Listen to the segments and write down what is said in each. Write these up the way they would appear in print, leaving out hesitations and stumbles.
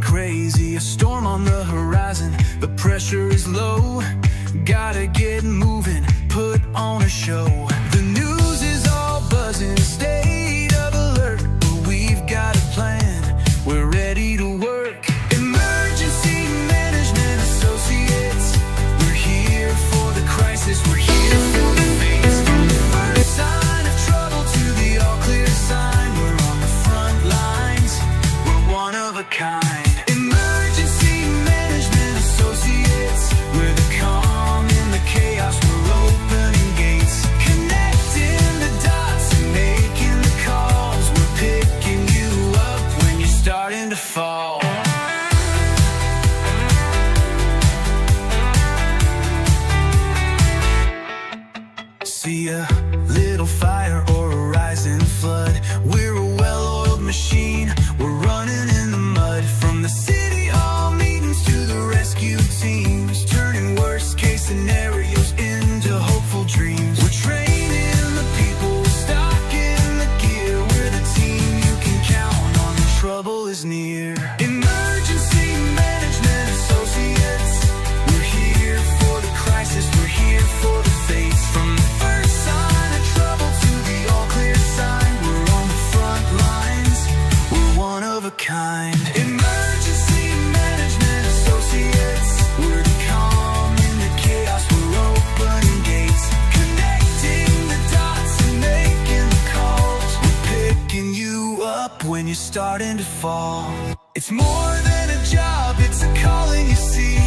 crazy, a storm on the horizon, the pressure is low. Gotta get moving, put on a show. The news is all buzzing, state of alert, but we've got a plan, we're ready to work. Emergency Management Associates, we're here for the crisis, we're here for the phase. From the first sign of trouble to the all clear sign, we're on the front lines, we're one of a kind. Emergency Management Associates, we're the calm in the chaos, we're opening gates, connecting the dots and making the calls. We're picking you up when you're starting to fall. See a little fire or a rising flood, we're a well-oiled machine, we're running in the mud. From the city hall meetings to the rescue teams, turning worst case scenarios into hopeful dreams. We're training the people, stocking the gear, we're the team you can count on when trouble is near. Emergency Management Associates, we're here for the crisis, we're here for the face. From the first sign of trouble to the all clear sign, we're on the front lines, we're one of a kind. Emergency Management Associates, we're the calm in the chaos, we're opening gates, connecting the dots and making the calls. We're picking you up when you're starting to fall. It's more than a job, it's a calling, you see.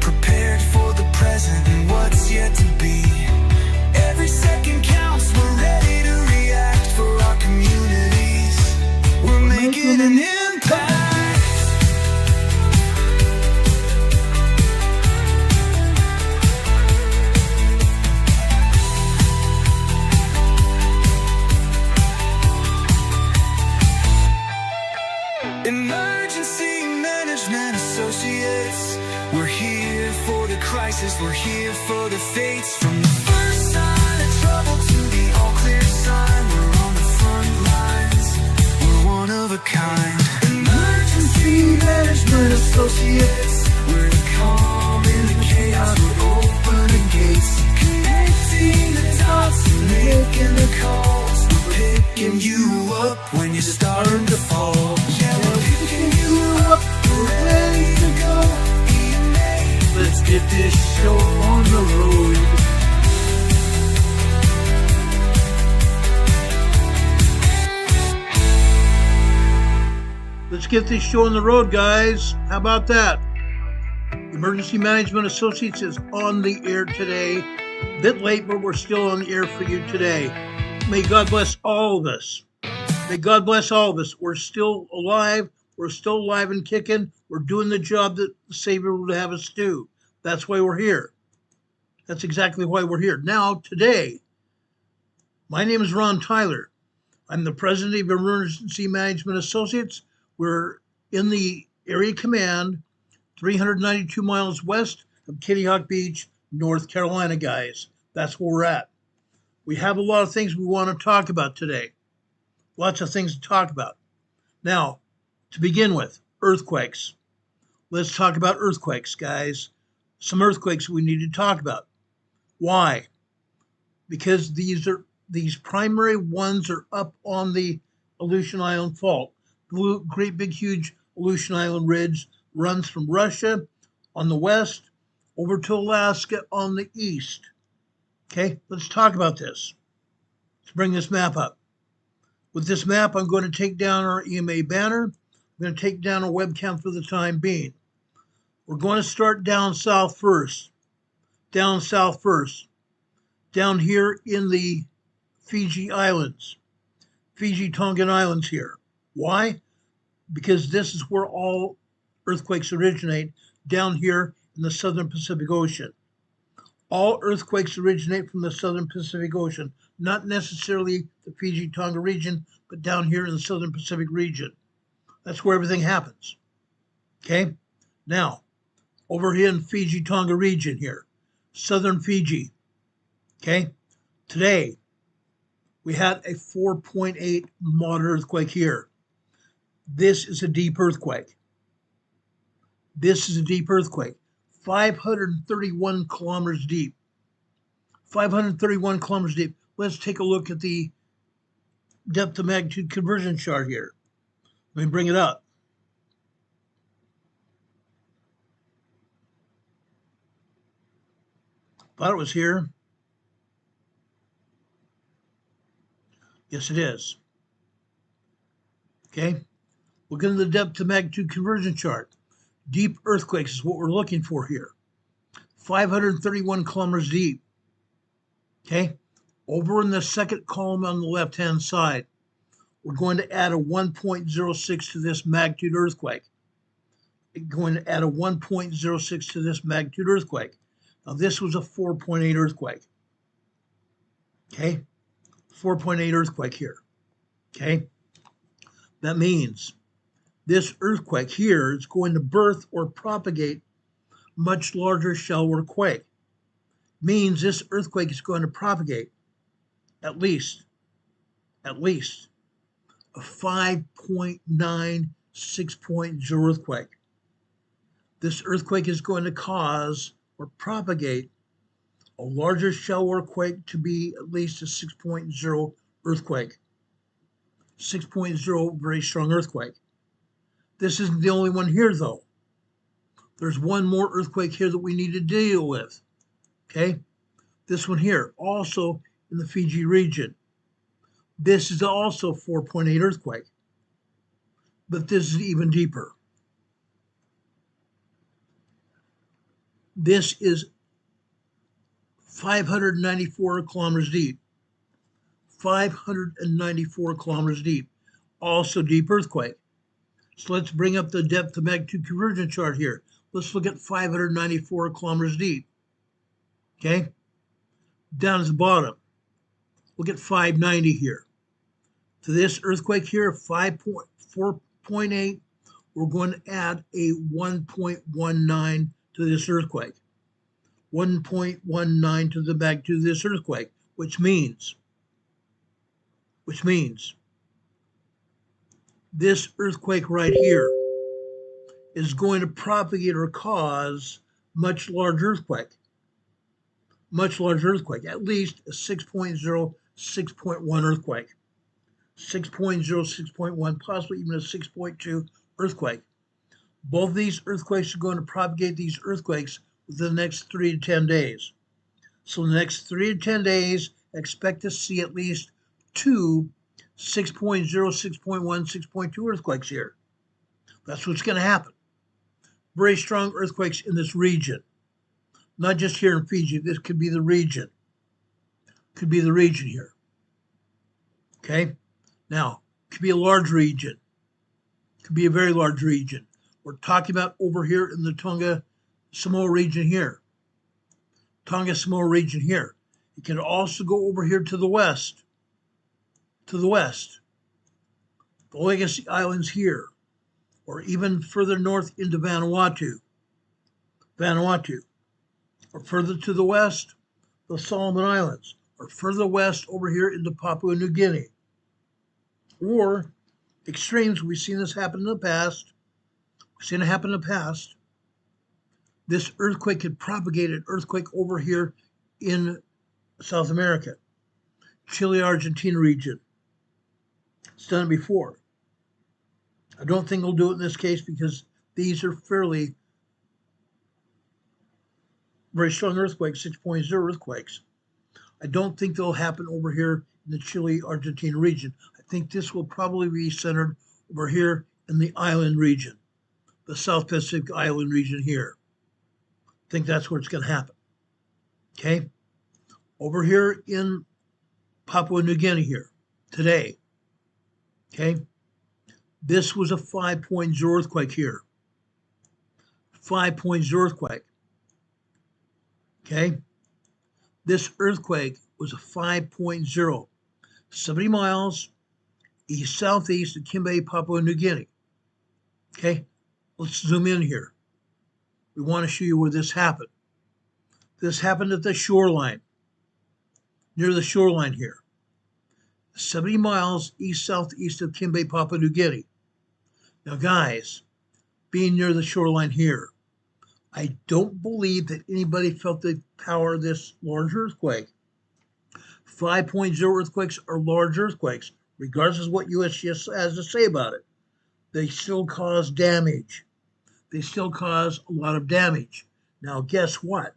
Prepared for the present and what's yet to be. Every second counts, we're ready to react for our communities. We're making an impact. Emergency Management Associates, we're here for the crisis, we're here for the fates. From the first sign of trouble to the all clear sign, we're on the front lines, we're one of a kind. Emergency Management Associates, we're the calm in the chaos, we're opening gates, connecting the dots and making the calls. We're picking you up when you're starting to fall. Yeah, we're picking you up, we're ready to go. EMA, let's get this show on the road. Let's get this show on the road, guys. How about that? Emergency Management Associates is on the air today. A bit late, but we're still on the air for you today. May God bless all of us. May God bless all of us. We're still alive. We're still alive and kicking. We're doing the job that the Savior would have us do. That's why we're here. That's exactly why we're here. Now, today, my name is Ron Tyler. I'm the president of Emergency Management Associates. We're in the area command, 392 miles west of Kitty Hawk Beach, North Carolina, guys. That's where we're at. We have a lot of things we want to talk about today. Lots of things to talk about. Now, to begin with, earthquakes. Let's talk about earthquakes, guys. Some earthquakes we need to talk about. Why? Because these primary ones are up on the Aleutian Island Fault. Great big huge Aleutian Island Ridge runs from Russia on the west over to Alaska on the east. Okay, let's talk about this. Let's bring this map up. With this map, I'm going to take down our EMA banner. I'm going to take down our webcam for the time being. We're going to start down south first. Down south first. Down here in the Fiji Islands. Fiji Tongan Islands here. Why? Because this is where all earthquakes originate, down here in the southern Pacific Ocean. All earthquakes originate from the southern Pacific Ocean, not necessarily the Fiji Tonga region, but down here in the southern Pacific region. That's where everything happens. Okay? Now, over here in Fiji Tonga region here, southern Fiji. Okay? Today, we had a 4.8 moderate earthquake here. This is a deep earthquake. This is a deep earthquake, 531 kilometers deep. 531 kilometers deep. Let's take a look at the depth to magnitude conversion chart here. Let me bring it up. Thought it was here. Yes, it is. Okay. Look at the depth to magnitude conversion chart. Deep earthquakes is what we're looking for here. 531 kilometers deep. Okay. Over in the second column on the left-hand side, we're going to add a 1.06 to this magnitude earthquake. We're going to add a 1.06 to this magnitude earthquake. Now, this was a 4.8 earthquake. Okay. 4.8 earthquake here. Okay. That means this earthquake here is going to birth or propagate much larger shallower quake. Means this earthquake is going to propagate at least a 5.9 6.0 earthquake. This earthquake is going to cause or propagate a larger shallower quake to be at least a 6.0 earthquake. 6.0, very strong earthquake. This isn't the only one here, though. There's one more earthquake here that we need to deal with. Okay? This one here, also in the Fiji region. This is also 4.8 earthquake, but this is even deeper. This is 594 kilometers deep. 594 kilometers deep. Also deep earthquake. So let's bring up the depth to magnitude conversion chart here. Let's look at 594 kilometers deep. Okay? Down at the bottom, look at 590 here. To this earthquake here, 4.8, we're going to add a 1.19 to this earthquake. 1.19 to the magnitude of this earthquake, which means this earthquake right here is going to propagate or cause much larger earthquake. Much larger earthquake, at least a 6.0, 6.1 earthquake. 6.0, 6.1, possibly even a 6.2 earthquake. Both these earthquakes are going to propagate these earthquakes within the next 3 to 10 days. So in the next 3 to 10 days, expect to see at least two 6.0, 6.1, 6.2 earthquakes here. That's what's going to happen. Very strong earthquakes in this region. Not just here in Fiji, this could be the region. Could be the region here. Okay? Now, it could be a large region. It could be a very large region. We're talking about over here in the Tonga Samoa region here. Tonga Samoa region here. It can also go over here to the west. To the west. The Legacy Islands here. Or even further north into Vanuatu. Vanuatu. Or further to the west, the Solomon Islands. Or further west over here into Papua New Guinea. Or extremes, we've seen this happen in the past. We've seen it happen in the past. This earthquake could propagate an earthquake over here in South America. Chile, Argentina region. It's done it before. I don't think it'll do it in this case because these are fairly very strong earthquakes, 6.0 earthquakes. I don't think they'll happen over here in the Chile, Argentina region. I think this will probably be centered over here in the island region, the South Pacific island region here. I think that's where it's going to happen. Okay? Over here in Papua New Guinea here today. Okay? This was a 5.0 earthquake here. 5.0 earthquake. Okay? This earthquake was a 5.0, 70 miles east-southeast of Kimbe, Papua New Guinea. Okay? Let's zoom in here. We want to show you where this happened. This happened at the shoreline, near the shoreline here. 70 miles east-southeast of Kimbe, Papua New Guinea. Now, guys, being near the shoreline here. I don't believe that anybody felt the power of this large earthquake. 5.0 earthquakes are large earthquakes, regardless of what USGS has to say about it. They still cause damage. They still cause a lot of damage. Now, guess what?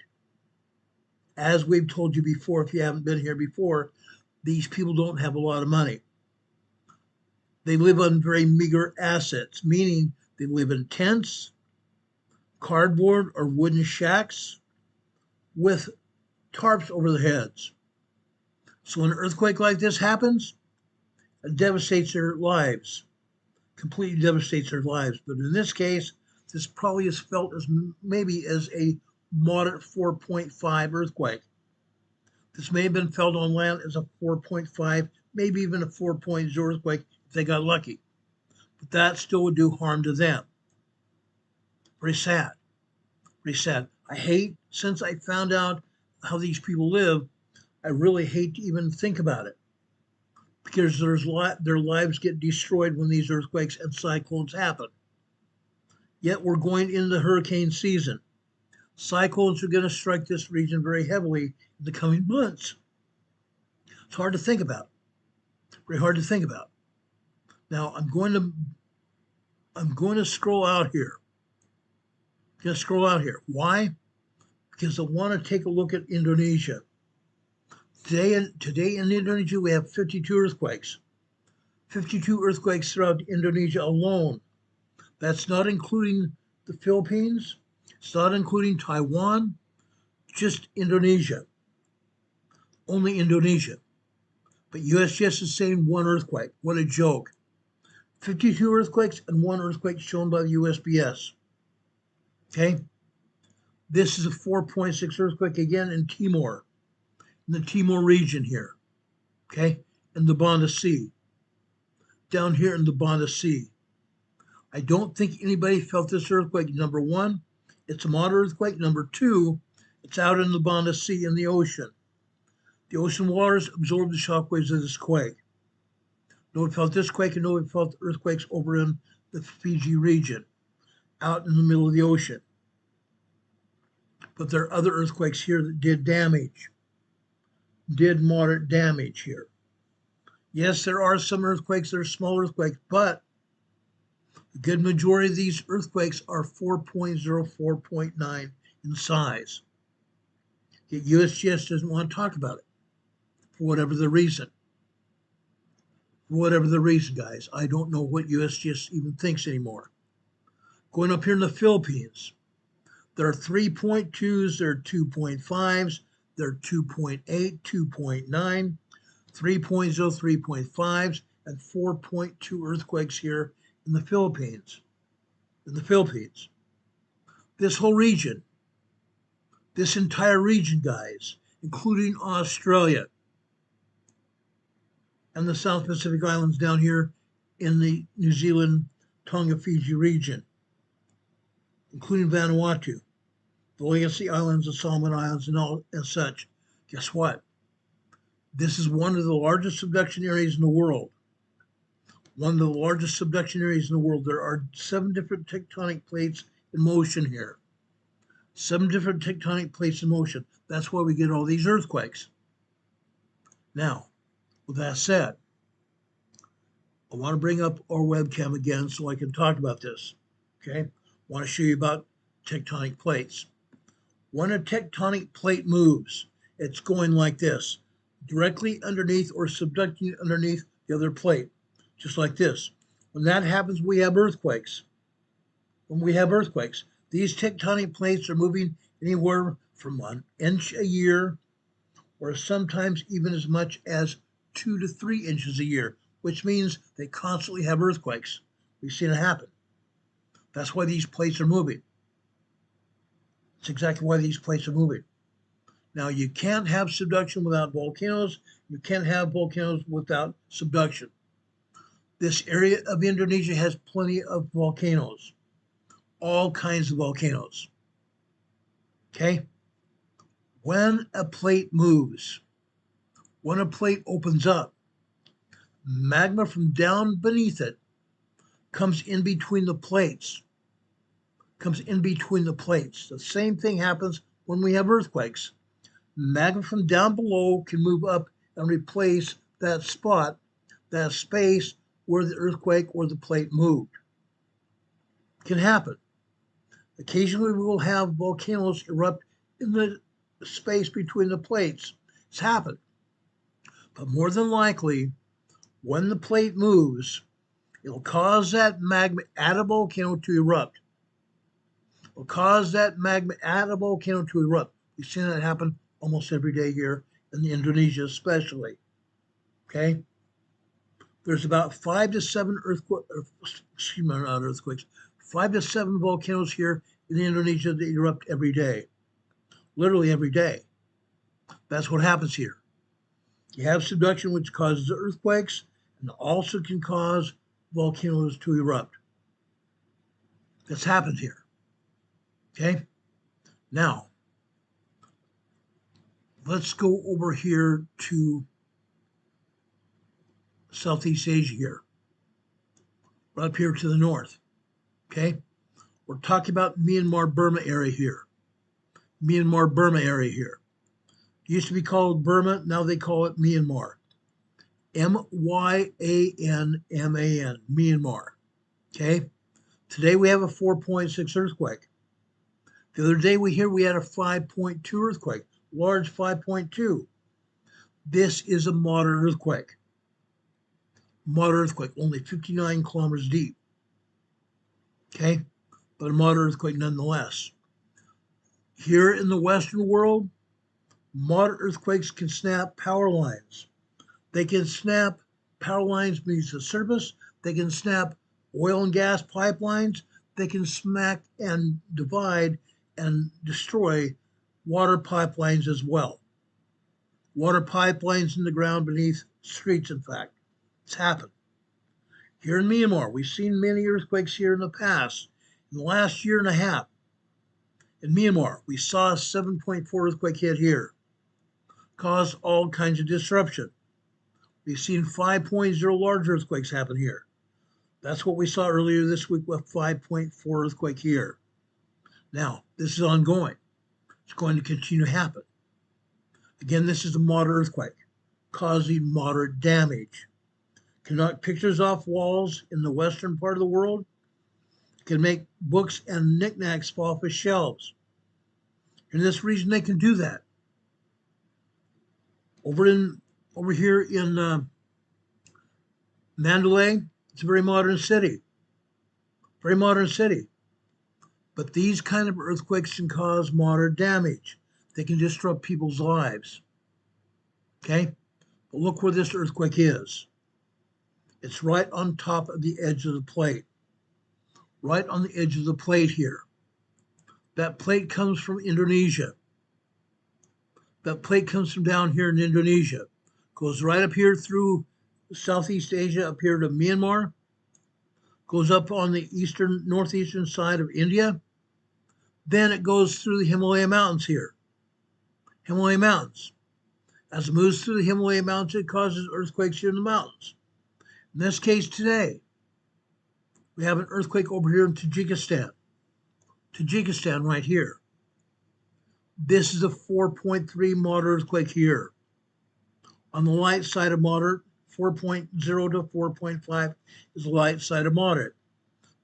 As we've told you before, if you haven't been here before, these people don't have a lot of money. They live on very meager assets, meaning they live in tents, cardboard or wooden shacks with tarps over their heads. So when an earthquake like this happens, it devastates their lives, completely devastates their lives. But in this case, this probably is felt as maybe as a moderate 4.5 earthquake. This may have been felt on land as a 4.5, maybe even a 4.0 earthquake if they got lucky. But that still would do harm to them. Very sad. Very sad. I hate, since I found out how these people live, I really hate to even think about it, because their lives get destroyed when these earthquakes and cyclones happen. Yet we're going into hurricane season. Cyclones are going to strike this region very heavily in the coming months. It's hard to think about. Very hard to think about. Now I'm going to scroll out here. I'm going to scroll out here. Why? Because I want to take a look at Indonesia. Today in Indonesia, we have 52 earthquakes. 52 earthquakes throughout Indonesia alone. That's not including the Philippines. It's not including Taiwan, just Indonesia. Only Indonesia. But USGS is saying one earthquake. What a joke. 52 earthquakes and one earthquake shown by the USGS. Okay? This is a 4.6 earthquake again in Timor, in the Timor region here. Okay? In the Banda Sea. Down here in the Banda Sea. I don't think anybody felt this earthquake. Number one, it's a moderate earthquake. Number two, it's out in the Banda Sea in the ocean. The ocean waters absorb the shockwaves of this quake. Nobody felt this quake, and nobody felt earthquakes over in the Fiji region, out in the middle of the ocean. But there are other earthquakes here that did damage, did moderate damage here. Yes, there are some earthquakes that are small earthquakes, but the good majority of these earthquakes are 4.0, 4.9 in size. Yet USGS doesn't want to talk about it for whatever the reason. For whatever the reason, guys. I don't know what USGS even thinks anymore. Going up here in the Philippines, there are 3.2s, there are 2.5s, there are 2.8, 2.9, 3.0, 3.5s, and 4.2 earthquakes here in the Philippines. In the Philippines. This whole region, this entire region, guys, including Australia and the South Pacific Islands down here in the New Zealand, Tonga, Fiji region, including Vanuatu, the Legacy Islands, the Solomon Islands, and all and such. Guess what? This is one of the largest subduction areas in the world. One of the largest subduction areas in the world. There are 7 different tectonic plates in motion here. 7 different tectonic plates in motion. That's why we get all these earthquakes. Now, with that said, I want to bring up our webcam again so I can talk about this. Okay? I want to show you about tectonic plates. When a tectonic plate moves, it's going like this, directly underneath or subducting underneath the other plate, just like this. When that happens, we have earthquakes. When we have earthquakes, these tectonic plates are moving anywhere from 1 inch a year, or sometimes even as much as 2 to 3 inches a year, which means they constantly have earthquakes. We've seen it happen. That's why these plates are moving. That's exactly why these plates are moving. Now, you can't have subduction without volcanoes. You can't have volcanoes without subduction. This area of Indonesia has plenty of volcanoes, all kinds of volcanoes. Okay? When a plate moves, when a plate opens up, magma from down beneath it comes in between the plates. comes in between the plates. The same thing happens when we have earthquakes. Magma from down below can move up and replace that spot, that space where the earthquake or the plate moved. It can happen. Occasionally we will have volcanoes erupt in the space between the plates. It's happened. But more than likely, when the plate moves, it'll cause that magma at a volcano to erupt. It'll cause that magma at a volcano to erupt. We've seen that happen almost every day here in Indonesia especially. Okay? There's about 5 to 7 not earthquakes, 5 to 7 volcanoes here in Indonesia that erupt every day. Literally every day. That's what happens here. You have subduction, which causes earthquakes, and also can cause volcanoes to erupt. That's happened here. Okay? Now, let's go over here to Southeast Asia here. Right up here to the north. Okay? We're talking about Myanmar, Burma area here. Myanmar, Burma area here. It used to be called Burma, now they call it Myanmar. Myanmar, Myanmar. Okay? Today we have a 4.6 earthquake. The other day we had a 5.2 earthquake, large 5.2. This is a moderate earthquake. Moderate earthquake, only 59 kilometers deep. Okay? But a moderate earthquake nonetheless. Here in the Western world, moderate earthquakes can snap power lines. They can snap power lines beneath the surface. They can snap oil and gas pipelines. They can smack and divide and destroy water pipelines as well. Water pipelines in the ground beneath streets, in fact. It's happened. Here in Myanmar, we've seen many earthquakes here in the past. In the last year and a half, in Myanmar, we saw a 7.4 earthquake hit here. Caused all kinds of disruption. We've seen 5.0 large earthquakes happen here. That's what we saw earlier this week with 5.4 earthquake here. Now, this is ongoing. It's going to continue to happen. Again, this is a moderate earthquake, causing moderate damage. Can knock pictures off walls in the western part of the world. Can make books and knickknacks fall off of shelves. In this region, they can do that. Over here in Mandalay, it's a very modern city. Very modern city. But these kind of earthquakes can cause moderate damage. They can disrupt people's lives. Okay? But look where this earthquake is. It's right on top of the edge of the plate. Right on the edge of the plate here. That plate comes from Indonesia. That plate comes from down here in Indonesia. Goes right up here through Southeast Asia, up here to Myanmar. Goes up on the northeastern side of India. Then it goes through the Himalaya Mountains here. Himalaya Mountains. As it moves through the Himalaya Mountains, it causes earthquakes here in the mountains. In this case today, we have an earthquake over here in Tajikistan. Tajikistan right here. This is a 4.3 moderate earthquake here. On the light side of moderate, 4.0 to 4.5 is the light side of moderate,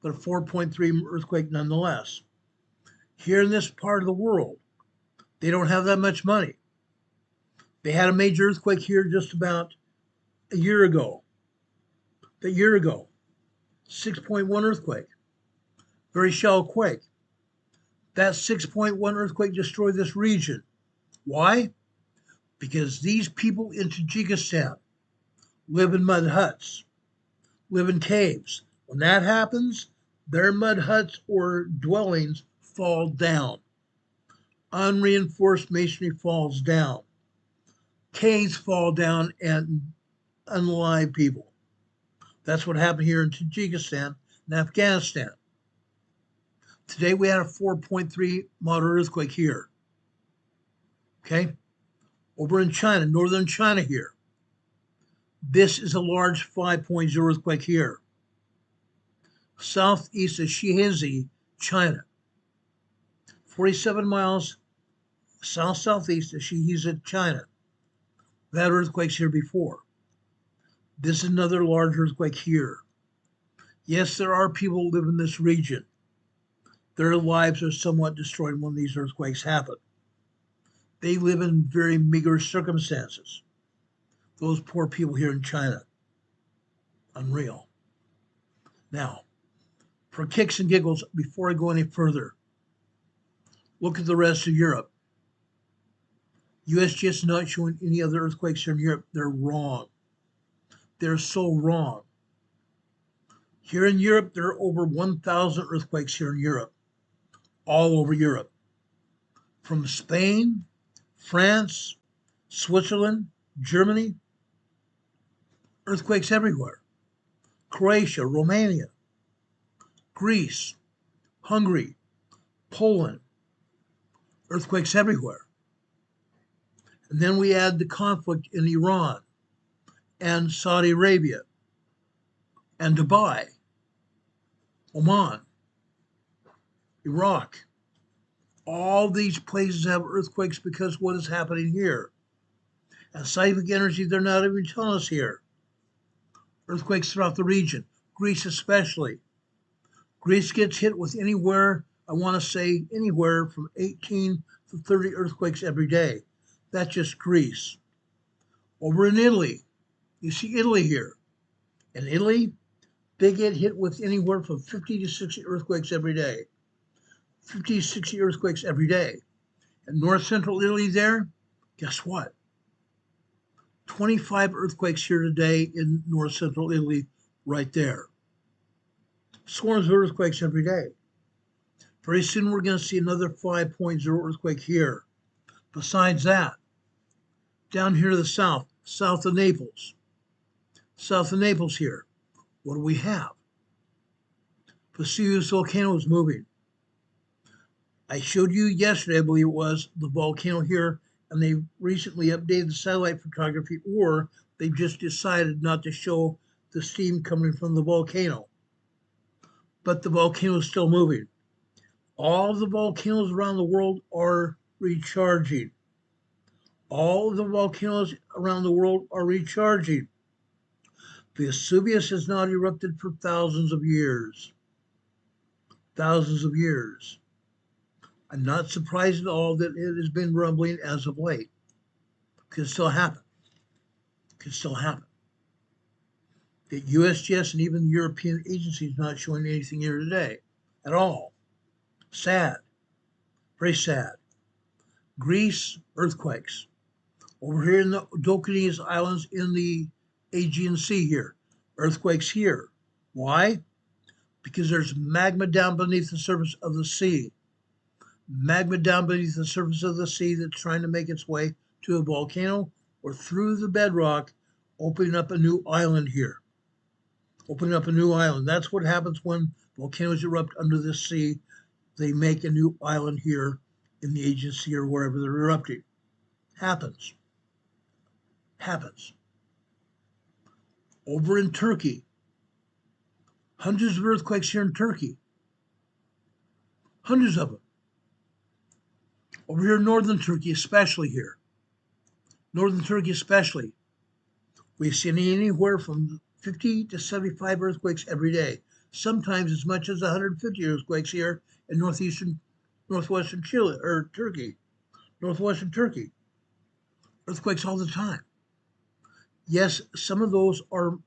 but a 4.3 earthquake nonetheless. Here in this part of the world, they don't have that much money. They had a major earthquake here just about a year ago. 6.1 earthquake. Very shallow quake. That 6.1 earthquake destroyed this region. Why? Because these people in Tajikistan live in mud huts, live in caves. When that happens, their mud huts or dwellings fall down. Unreinforced masonry falls down. Caves fall down and unalive people. That's what happened here in Tajikistan and Afghanistan. Today we had a 4.3 moderate earthquake here. Okay? Over in China, northern China here. This is a large 5.0 earthquake here. Southeast of Shihazi, China. 47 miles south-southeast of Shijiazhuang, China. That earthquake's here before. This is another large earthquake here. Yes, there are people who live in this region. Their lives are somewhat destroyed when these earthquakes happen. They live in very meager circumstances. Those poor people here in China. Unreal. Now, for kicks and giggles, before I go any further, look at the rest of Europe. USGS is not showing any other earthquakes here in Europe. They're wrong. They're so wrong. Here in Europe, there are over 1,000 earthquakes here in Europe, all over Europe. From Spain, France, Switzerland, Germany, earthquakes everywhere. Croatia, Romania, Greece, Hungary, Poland, earthquakes everywhere. And then we add the conflict in Iran and Saudi Arabia and Dubai, Oman, Iraq. All these places have earthquakes because what is happening here. And seismic energy, they're not even telling us here. Earthquakes throughout the region, Greece especially. Greece gets hit with anywhere, I want to say anywhere from 18 to 30 earthquakes every day. That's just Greece. Over in Italy, you see Italy here. In Italy, they get hit with anywhere from 50 to 60 earthquakes every day. 50 to 60 earthquakes every day. And north central Italy there, guess what? 25 earthquakes here today in north central Italy, right there. Swarms of earthquakes every day. Very soon we're going to see another 5.0 earthquake here. Besides that, down here to the south, south of Naples here, what do we have? Vesuvius volcano is moving. I showed you yesterday, I believe it was, the volcano here, and they recently updated the satellite photography, or they've just decided not to show the steam coming from the volcano. But the volcano is still moving. All the volcanoes around the world are recharging. All of the volcanoes around the world are recharging. Vesuvius has not erupted for thousands of years. Thousands of years. I'm not surprised at all that it has been rumbling as of late. Could still happen. Could still happen. The USGS and even the European agencies not showing anything here today at all. Sad. Very sad. Greece, earthquakes. Over here in the Dokkanese Islands in the Aegean Sea here, earthquakes here. Why? Because there's magma down beneath the surface of the sea. Magma down beneath the surface of the sea that's trying to make its way to a volcano or through the bedrock, opening up a new island here. Opening up a new island. That's what happens when volcanoes erupt under the sea. They make a new island here in the Aegean Sea or wherever they're erupting. Happens. Happens. Over in Turkey, hundreds of earthquakes here in Turkey. Hundreds of them. Over here in northern Turkey, especially here. Northern Turkey especially. We've seen anywhere from 50 to 75 earthquakes every day. Sometimes as much as 150 earthquakes here in northwestern Chile, or Turkey. Northwestern Turkey. Earthquakes all the time. Yes, some of those are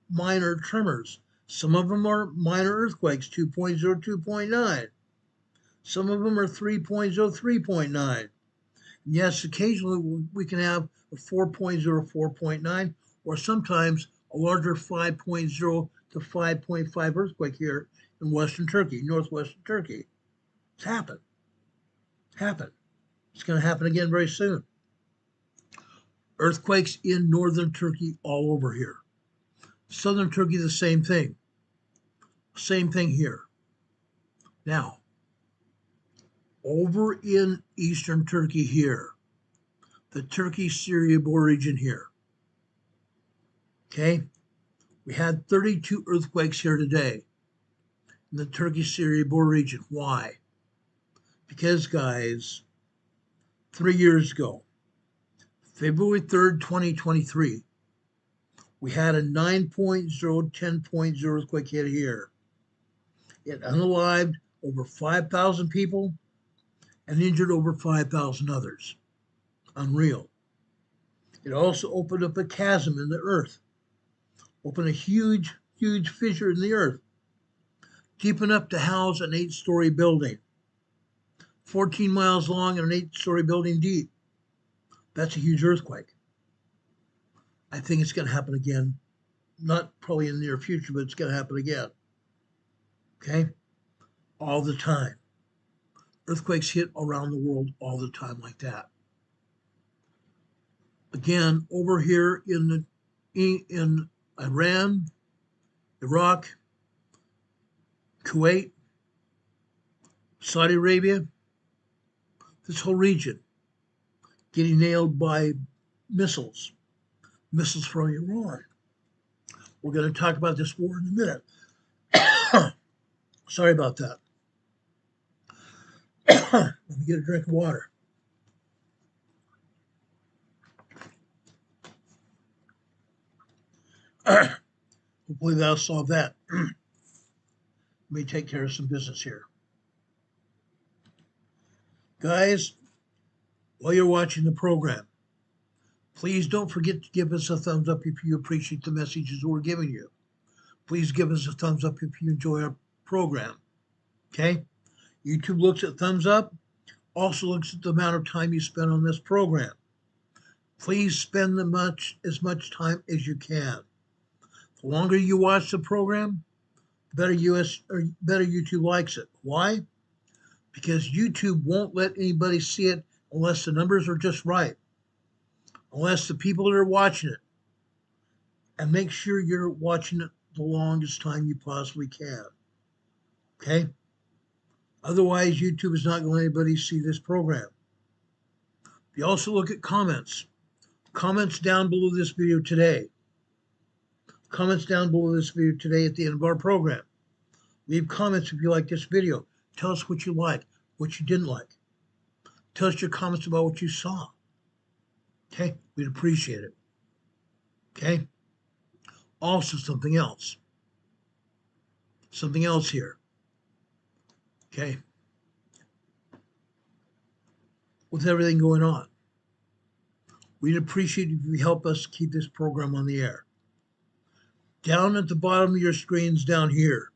minor tremors. Some of them are minor earthquakes, 2.0, 2.9. Some of them are 3.0, 3.9. Yes, occasionally we can have a 4.0, 4.9, or sometimes a larger 5.0 to 5.5 earthquake here in Western Turkey, northwestern Turkey. It's happened. Happened. It's going to happen again very soon. Earthquakes in northern Turkey all over here. Southern Turkey, the same thing. Same thing here. Now, over in eastern Turkey here, the Turkey-Syria border region here. Okay, we had 32 earthquakes here today in the Turkey-Syria border region. Why? Because, guys, 3 years ago, February 3rd, 2023, we had a 9.0, 10.0 earthquake hit here. It unalived over 5,000 people and injured over 5,000 others. Unreal. It also opened up a chasm in the earth, opened a huge, huge fissure in the earth, deep enough to house an 8-story building, 14 miles long and an 8-story building deep. That's a huge earthquake. I think it's going to happen again. Not probably in the near future, but it's going to happen again. Okay? All the time. Earthquakes hit around the world all the time like that. Again, over here in Iran, Iraq, Kuwait, Saudi Arabia, this whole region getting nailed by missiles from Iran. We're going to talk about this war in a minute. Sorry about that. Let me get a drink of water. Hopefully that'll solve that. Let me take care of some business here. Guys, while you're watching the program, please don't forget to give us a thumbs up if you appreciate the messages we're giving you. Please give us a thumbs up if you enjoy our program. Okay? YouTube looks at thumbs up, also looks at the amount of time you spend on this program. Please spend as much time as you can. The longer you watch the program, the better YouTube likes it. Why? Because YouTube won't let anybody see it unless the numbers are just right. Unless the people that are watching it. And make sure you're watching it the longest time you possibly can. Okay? Otherwise, YouTube is not going to let anybody see this program. You also look at comments. Comments down below this video today. Comments down below this video today at the end of our program. Leave comments if you like this video. Tell us what you like, what you didn't like. Tell us your comments about what you saw. Okay? We'd appreciate it. Okay? Also, something else. Something else here. Okay? With everything going on, we'd appreciate if you help us keep this program on the air. Down at the bottom of your screens down here,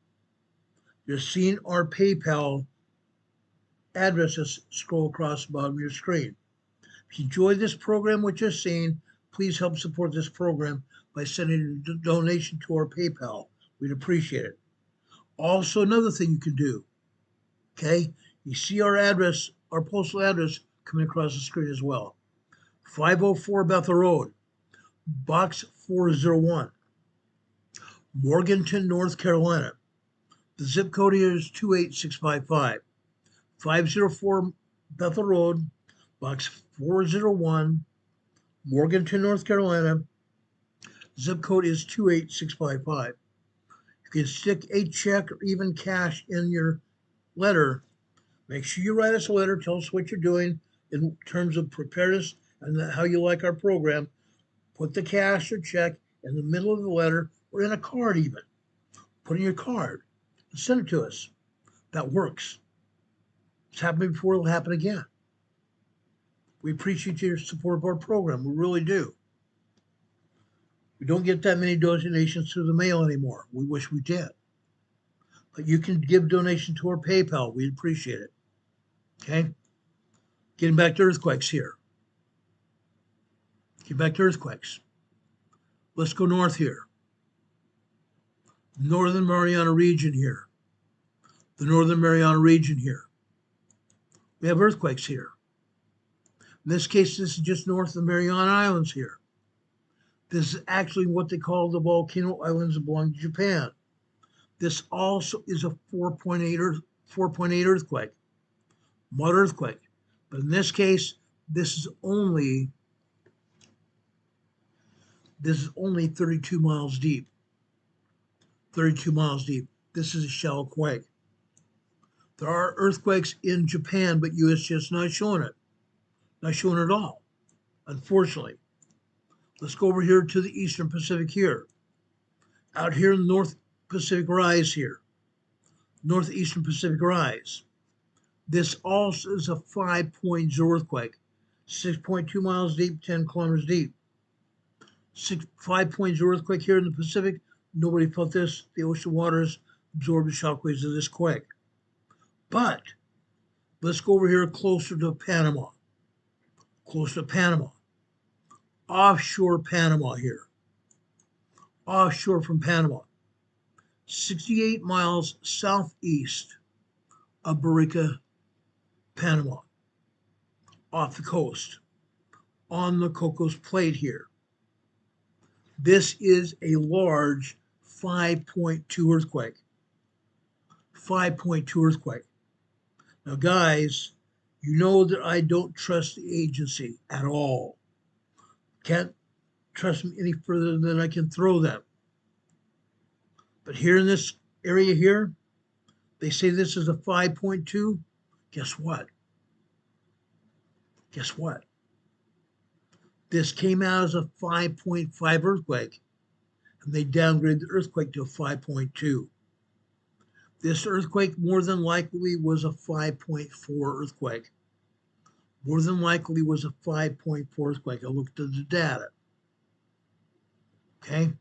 you're seeing our PayPal addresses scroll across the bottom of your screen. If you enjoy this program, what you're seeing, please help support this program by sending a donation to our PayPal. We'd appreciate it. Also, another thing you can do, okay? You see our address, our postal address coming across the screen as well. 504 Bethel Road, Box 401, Morganton, North Carolina. The zip code here is 28655. 504 Bethel Road, Box 401, Morganton, North Carolina. Zip code is 28655. You can stick a check or even cash in your letter. Make sure you write us a letter. Tell us what you're doing in terms of preparedness and how you like our program. Put the cash or check in the middle of the letter or in a card even. Put in your card and send it to us. That works. It's happened before, it'll happen again. We appreciate your support of our program. We really do. We don't get that many donations through the mail anymore. We wish we did. But you can give donation to our PayPal. We'd appreciate it. Okay? Getting back to earthquakes here. Get back to earthquakes. Let's go north here. Northern Mariana region here. The Northern Mariana region here. We have earthquakes here. In this case, this is just north of the Mariana Islands here. This is actually what they call the volcano islands that belong to Japan. This also is a 4.8 earthquake, moderate earthquake. But in this case, this is only 32 miles deep. 32 miles deep. This is a shallow quake. There are earthquakes in Japan, but USGS not showing it. Not showing it at all, unfortunately. Let's go over here to the Eastern Pacific here. Out here in the North Pacific Rise here. Northeastern Pacific Rise. This also is a 5.0 earthquake. 6.2 miles deep, 10 kilometers deep. 5.0 earthquake here in the Pacific. Nobody felt this. The ocean waters absorbed the shockwaves of this quake. But let's go over here closer to Panama. Closer to Panama. Offshore Panama here. Offshore from Panama. 68 miles southeast of Barica, Panama. Off the coast. On the Cocos Plate here. This is a large 5.2 earthquake. 5.2 earthquake. Now, guys, you know that I don't trust the agency at all. Can't trust them any further than I can throw them. But here in this area here, they say this is a 5.2. Guess what? Guess what? This came out as a 5.5 earthquake, and they downgraded the earthquake to a 5.2. This earthquake more than likely was a 5.4 earthquake. More than likely was a 5.4 earthquake. I looked at the data. Okay?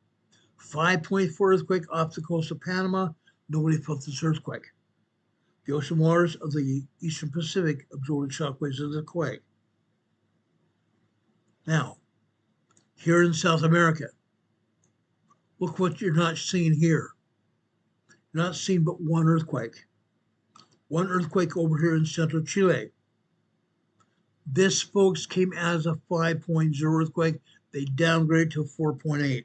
5.4 earthquake off the coast of Panama. Nobody felt this earthquake. The ocean waters of the Eastern Pacific absorbed shockwaves of the quake. Now, here in South America, look what you're not seeing here. You're not seeing but one earthquake. One earthquake over here in central Chile. This, folks, came as a 5.0 earthquake. They downgraded to a 4.8.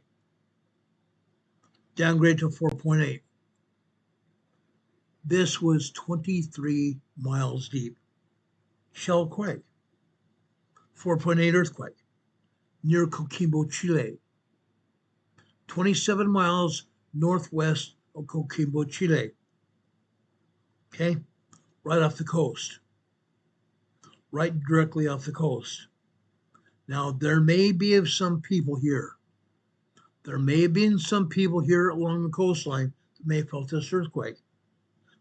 Downgraded to a 4.8. This was 23 miles deep. Shell quake. 4.8 earthquake. Near Coquimbo, Chile. 27 miles northwest of Coquimbo, Chile. Okay? Right off the coast. Right directly off the coast. Now, there may be some people here. There may have been some people here along the coastline that may have felt this earthquake,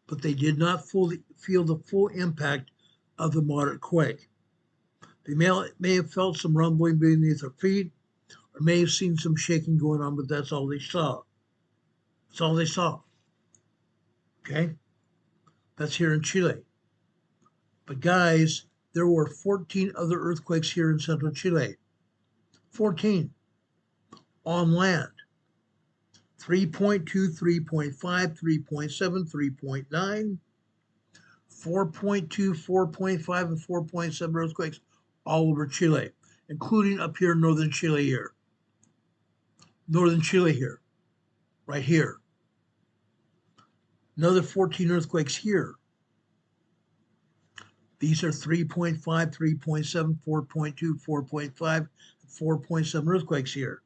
but they did not fully feel the full impact of the moderate quake. They may have felt some rumbling beneath their feet, or may have seen some shaking going on, but that's all they saw. That's all they saw. Okay? That's here in Chile. But guys, there were 14 other earthquakes here in central Chile. 14 on land. 3.2, 3.5, 3.7, 3.9, 4.2, 4.5, and 4.7 earthquakes all over Chile, including up here in northern Chile here. Northern Chile here. Right here. Another 14 earthquakes here. These are 3.5, 3.7, 4.2, 4.5, 4.7 earthquakes here.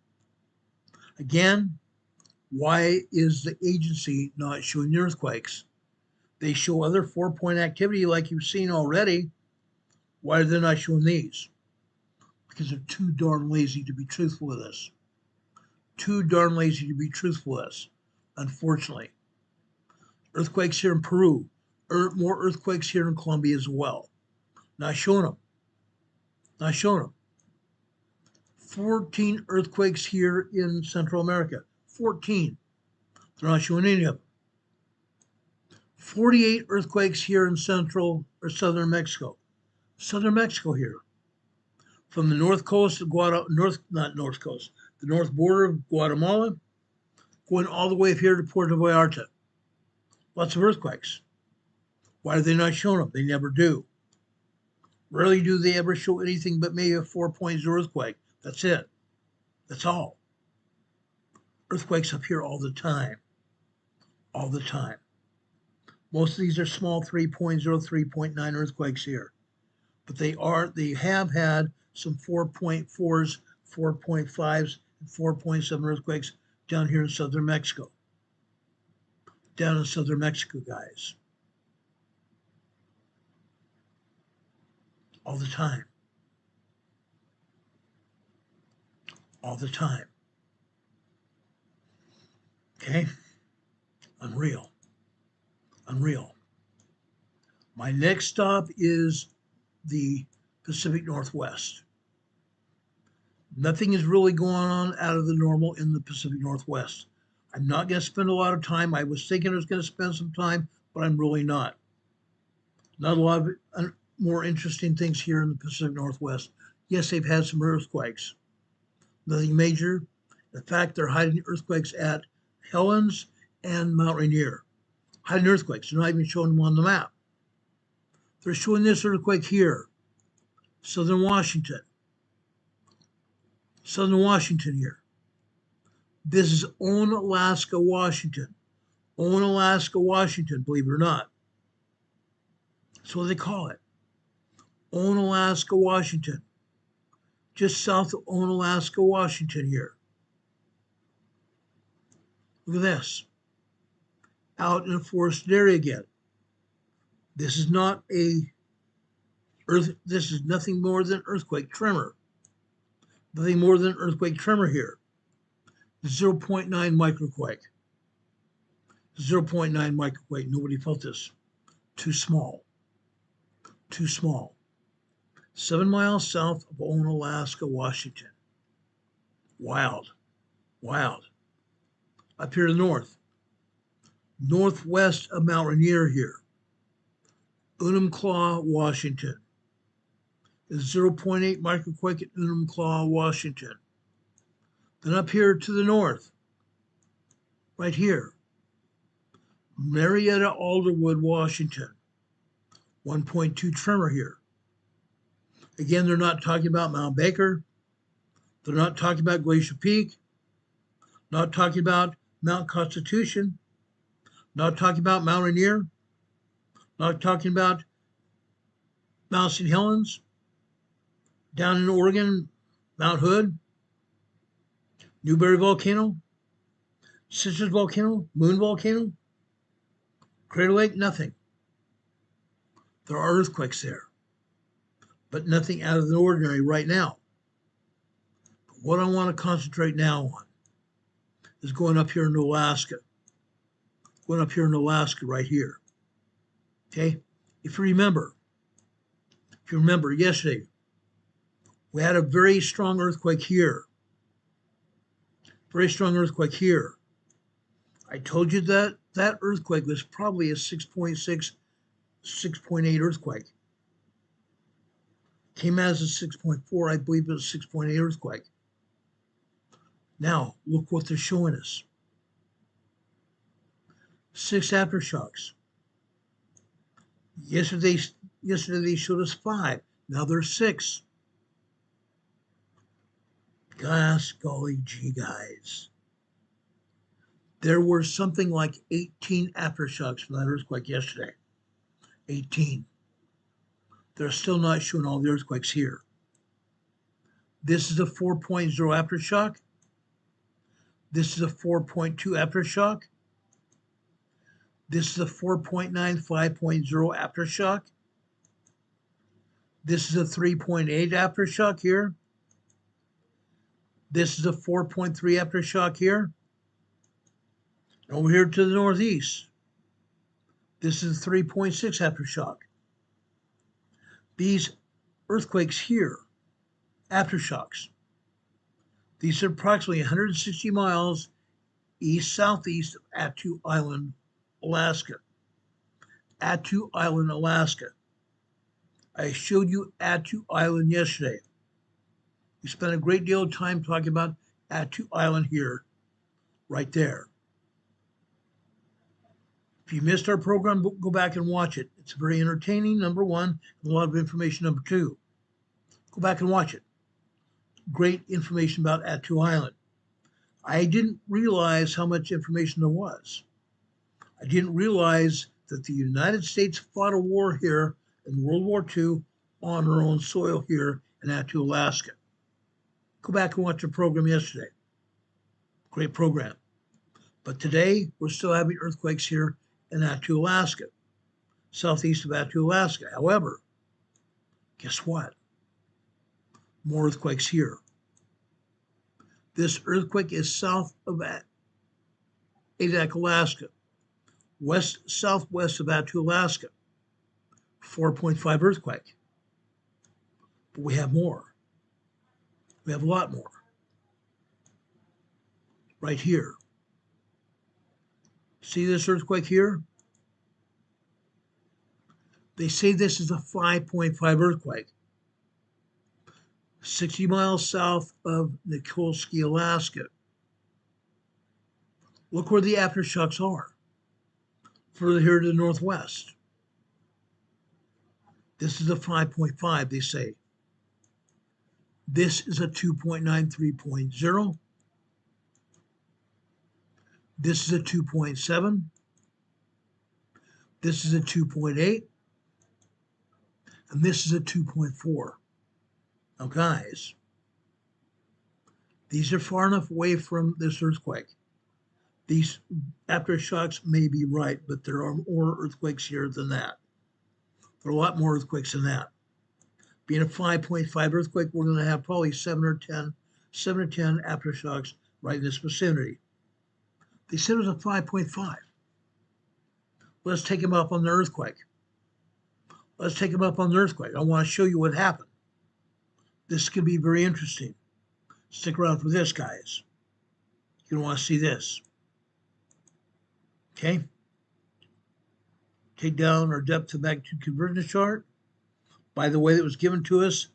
Again, why is the agency not showing the earthquakes? They show other 4-point activity like you've seen already. Why are they not showing these? Because they're too darn lazy to be truthful with us. Too darn lazy to be truthful with us, unfortunately. Earthquakes here in Peru. More earthquakes here in Colombia as well. Not showing them. Not showing them. 14 earthquakes here in Central America. 14. They're not showing any of them. 48 earthquakes here in central or southern Mexico. Southern Mexico here. From the north coast of the north border of Guatemala, going all the way up here to Puerto Vallarta. Lots of earthquakes. Why are they not showing them? They never do. Rarely do they ever show anything but maybe a 4.0 earthquake. That's it. That's all. Earthquakes up here all the time. All the time. Most of these are small 3.0, 3.9 earthquakes here. But they have had some 4.4s, 4.5s, and 4.7 earthquakes down here in southern Mexico. Down in southern Mexico, guys. all the time. All the time. Okay? Unreal. Unreal. My next stop is the Pacific Northwest. Nothing is really going on out of the normal in the Pacific Northwest. I'm not going to spend a lot of time. I was thinking I was going to spend some time, but I'm really not. Not a lot of more interesting things here in the Pacific Northwest. Yes, they've had some earthquakes. Nothing major. In fact, they're hiding earthquakes at Helens and Mount Rainier. Hiding earthquakes. They're not even showing them on the map. They're showing this earthquake here, Southern Washington. Southern Washington here. This is Onalaska, Washington. Onalaska, Washington, believe it or not. That's what they call it. Onalaska, Washington. Just south of Onalaska, Washington here. Look at this. Out in a forested area again. This is not this is nothing more than earthquake tremor. Nothing more than earthquake tremor here. 0.9 microquake. 0.9 microquake. Nobody felt this. Too small. Too small. 7 miles south of Onalaska, Washington. Wild. Wild. Up here to the north. Northwest of Mount Rainier here. Enumclaw, Washington. Is 0.8 microquake at Enumclaw, Washington. Then up here to the north, right here, Marietta, Alderwood, Washington. 1.2 tremor here. Again, they're not talking about Mount Baker. They're not talking about Glacier Peak. Not talking about Mount Constitution. Not talking about Mount Rainier. Not talking about Mount St. Helens. Down in Oregon, Mount Hood, Newberry Volcano, Sisters Volcano, Moon Volcano, Crater Lake, nothing. There are earthquakes there, but nothing out of the ordinary right now. But what I want to concentrate now on is going up here in Alaska. Going up here in Alaska right here. Okay? If you remember yesterday, we had a very strong earthquake here. Very strong earthquake here. I told you that that earthquake was probably a 6.6, 6.8 earthquake. Came out as a 6.4, I believe it was a 6.8 earthquake. Now, look what they're showing us. 6 aftershocks. Yesterday they showed us 5. Now there's 6. Gosh, golly gee, guys. There were something like 18 aftershocks from that earthquake yesterday. 18. They're still not showing all the earthquakes here. This is a 4.0 aftershock. This is a 4.2 aftershock. This is a 4.9 5.0 aftershock. This is a 3.8 aftershock here. This is a 4.3 aftershock here. Over here to the northeast, this is a 3.6 aftershock. These earthquakes here, aftershocks, these are approximately 160 miles east-southeast of Attu Island, Alaska. Attu Island, Alaska. I showed you Attu Island yesterday. We spent a great deal of time talking about Attu Island here, right there. If you missed our program, go back and watch it. It's very entertaining, number one, and a lot of information, number two. Go back and watch it. Great information about Attu Island. I didn't realize how much information there was. I didn't realize that the United States fought a war here in World War II on our own soil here in Attu, Alaska. Go back and watch the program yesterday. Great program. But today, we're still having earthquakes here in Attu, Alaska, southeast of Attu, Alaska. However, Guess what? More earthquakes here. This earthquake is south of Aveyah, Alaska, southwest of Attu, Alaska. 4.5 earthquake. But we have more. We have a lot more. Right here. See this earthquake here? They say this is a 5.5 earthquake. 60 miles south of Nikolsky, Alaska. Look where the aftershocks are. Further here to the northwest. This is a 5.5, they say. This is a 2.93.0. This is a 2.7. This is a 2.8. And this is a 2.4. Now, guys, these are far enough away from this earthquake. These aftershocks may be right, but there are more earthquakes here than that. There are a lot more earthquakes than that. Being a 5.5 earthquake, we're going to have probably 7 or 10 aftershocks right in this vicinity. They said it was a 5.5. Let's take them up on the earthquake. Let's take them up on the earthquake. I want to show you what happened. This could be very interesting. Stick around for this, guys. You're going to want to see this. Okay? Take down our depth to magnitude conversion chart. By the way, that was given to us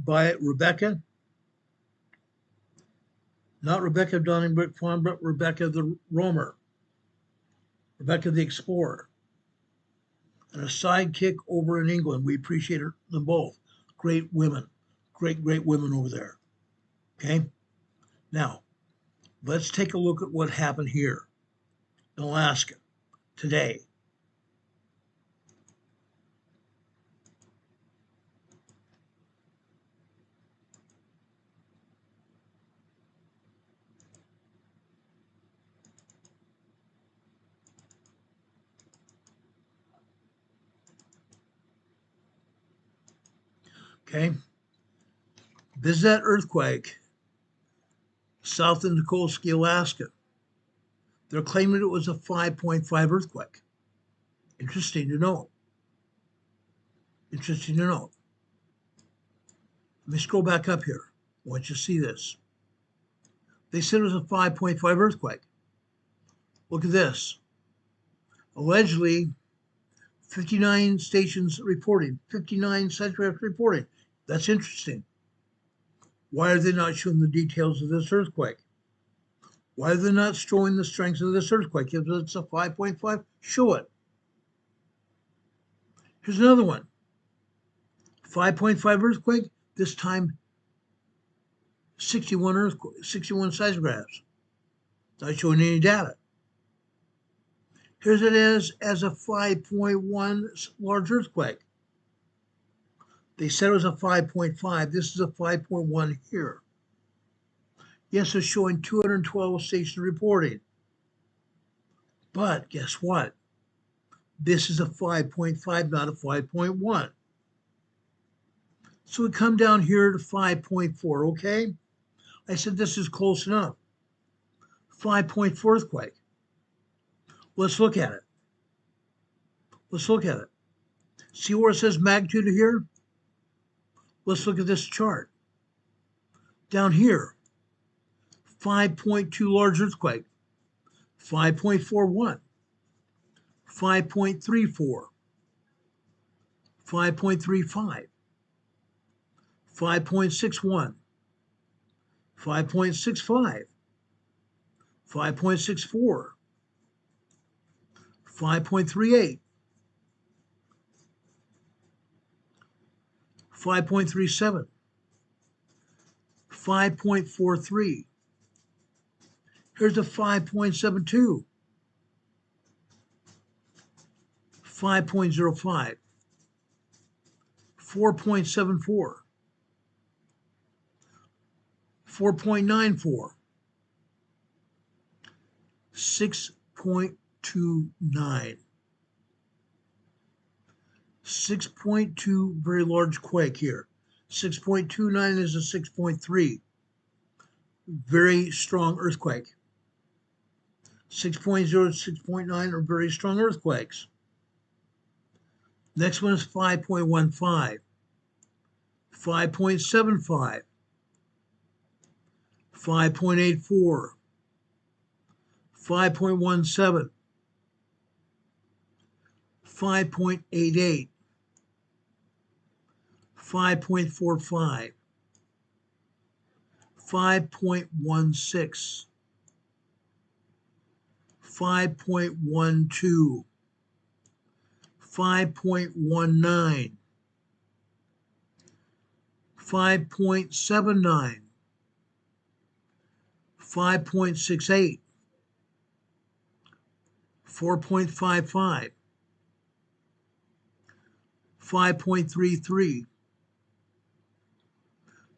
by Rebecca. Not Rebecca Donningbrick Farm, but Rebecca the Roamer. Rebecca the Explorer. And a sidekick over in England. We appreciate them both. Great women. Great women over there. Okay? Now, let's take a look at what happened here in Alaska today. Okay? This is that earthquake south of Nikolsky, Alaska. They're claiming it was a 5.5 earthquake. Interesting to know. Interesting to know. Let me scroll back up here. I want you to see this. They said it was a 5.5 earthquake. Look at this. Allegedly, 59 stations reporting, 59 seismographs reporting. That's interesting. Why are they not showing the details of this earthquake? Why are they not showing the strength of this earthquake? If it's a 5.5, show it. Here's another one. 5.5 earthquake, this time 61 seismographs. Not showing any data. Here's it as a 5.1 large earthquake. They said it was a 5.5. This is a 5.1 here. Yes, it's showing 212 stations reporting. But guess what? This is a 5.5, not a 5.1. So we come down here to 5.4, okay? I said this is close enough. 5.4 earthquake. Let's look at it. Let's look at it. See where it says magnitude here? Let's look at this chart. Down here, 5.2 large earthquake, 5.41, 5.34, 5.35, 5.61, 5.65, 5.64, 5.38, 5.37, 5.43. Here's a 5.72, 5.05, 4.74, 4.94, 6.29, 6.2, very large quake here. 6.29 is a 6.3, very strong earthquake. 6.0 to 6.9 are very strong earthquakes. Next one is 5.15, 5.75, 5.84, 5.17, 5.88, 5.45, 5.16, 5.12, 5.19, 5.79, 5.68, 4.55, 5.33,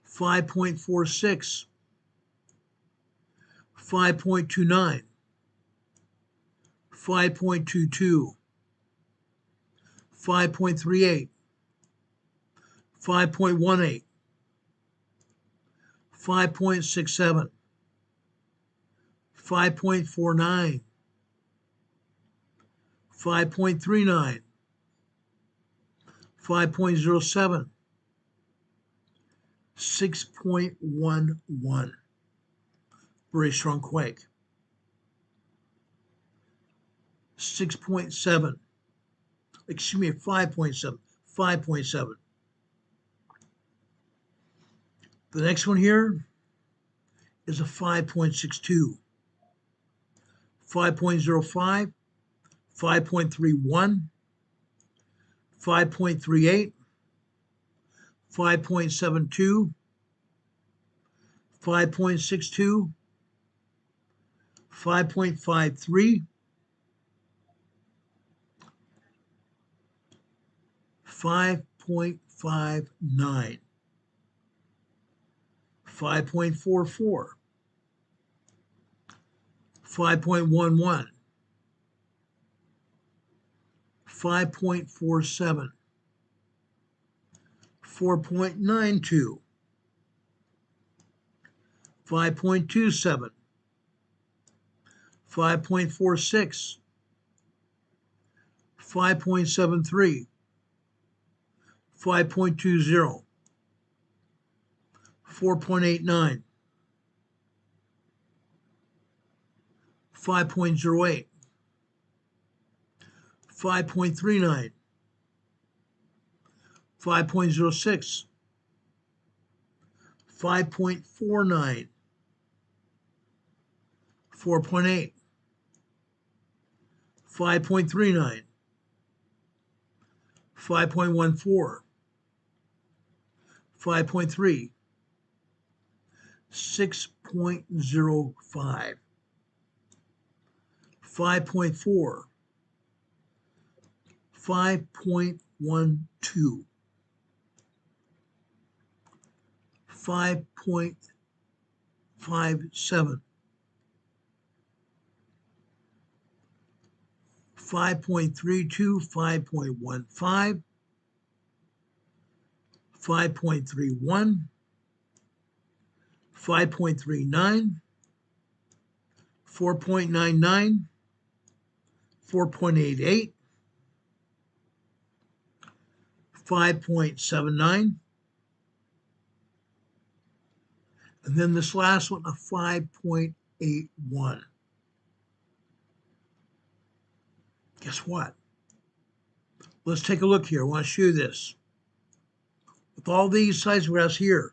5.46, 5.29, 5.22, 5.38, 5.18, 5.67, 5.49, 5.39, 5.07, 6.11. Very strong quake. 6.7. Excuse me, 5.7. 5.7. The next one here is a 5.62. 5.05. 5.31. 5.38. 5.72. 5.62. 5.53. 5.59. 5.44. 5.11. 5.47. 4.92. 5.27. 5.46. 5.73. 5.20. 4.89. 5.08. 5.39. 5.06. 5.49. 4.8. 5.39. 5.14. 5.3. 6.05. 5.4. 5.12. 5.57. 5.32, 5.15, 5.31, 5.39, 4.99, 4.88, 5.79, and then this last one, a 5.81. Guess what? Let's take a look here. I want to show you this. With all these seismographs here,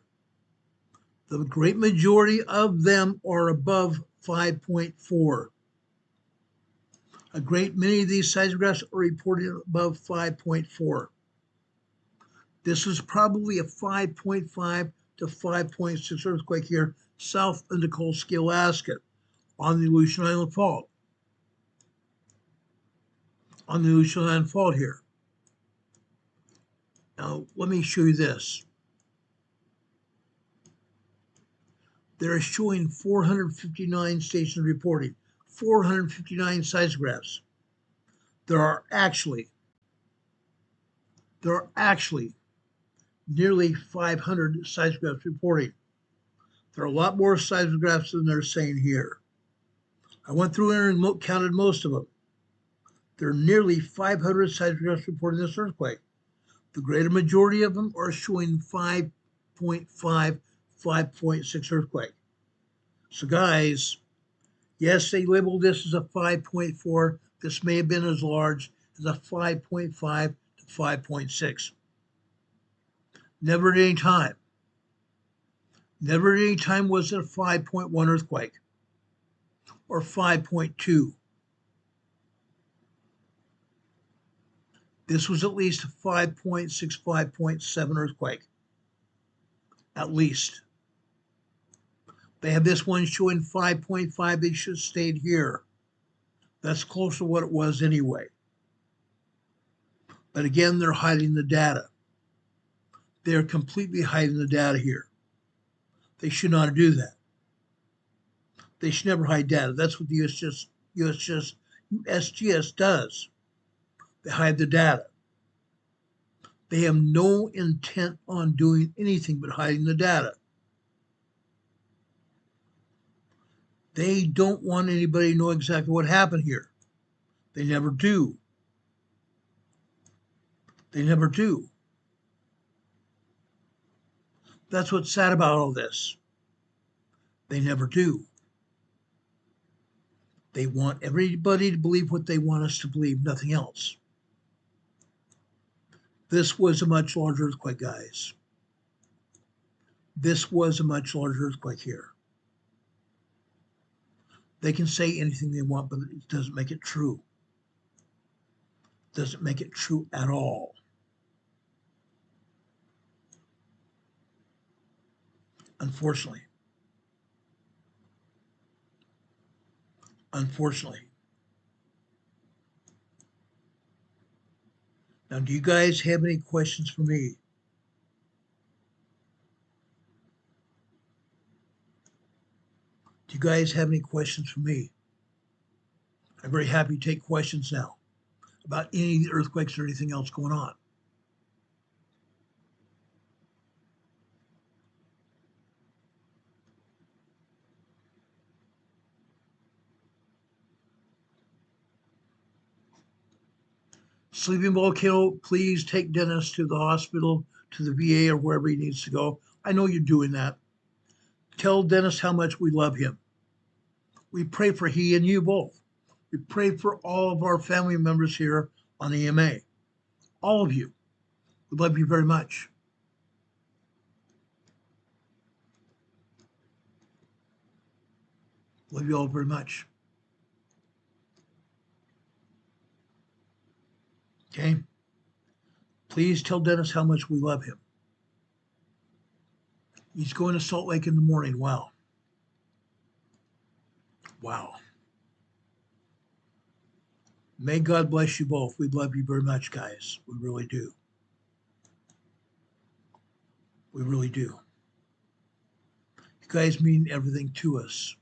the great majority of them are above 5.4. A great many of these seismographs are reported above 5.4. This is probably a 5.5 to 5.6 earthquake here south of Nikolsky, Alaska, on the Aleutian Island Fault. On the Aleutian Island Fault here. Now, let me show you this. They're showing 459 stations reporting, 459 seismographs. There are actually There are actually nearly 500 seismographs reporting. There are a lot more seismographs than they're saying here. I went through there and counted most of them. There are nearly 500 seismographs reporting this earthquake. The greater majority of them are showing 5.5, 5.6 earthquake. So guys, yes, they labeled this as a 5.4. This may have been as large as a 5.5 to 5.6. Never at any time. Never at any time was it a 5.1 earthquake or 5.2. This was at least a 5.6, 5.7 earthquake. At least. They have this one showing 5.5. They should have stayed here. That's close to what it was anyway. But again, they're hiding the data. They're completely hiding the data here. They should not do that. They should never hide data. That's what the USGS does. They hide the data. They have no intent on doing anything but hiding the data. They don't want anybody to know exactly what happened here. They never do. They never do. That's what's sad about all this. They never do. They want everybody to believe what they want us to believe, nothing else. This was a much larger earthquake, guys. This was a much larger earthquake here. They can say anything they want, but it doesn't make it true. It doesn't make it true at all. Unfortunately. Unfortunately. Now, do you guys have any questions for me? Do you guys have any questions for me? I'm very happy to take questions now about any of the earthquakes or anything else going on. Sleeping volcano, please take Dennis to the hospital, to the VA, or wherever he needs to go. I know you're doing that. Tell Dennis how much we love him. We pray for he and you both. We pray for all of our family members here on EMA. All of you. We love you very much. Love you all very much. Okay? Please tell Dennis how much we love him. He's going to Salt Lake in the morning. Wow. Wow. May God bless you both. We love you very much, guys. We really do. We really do. You guys mean everything to us.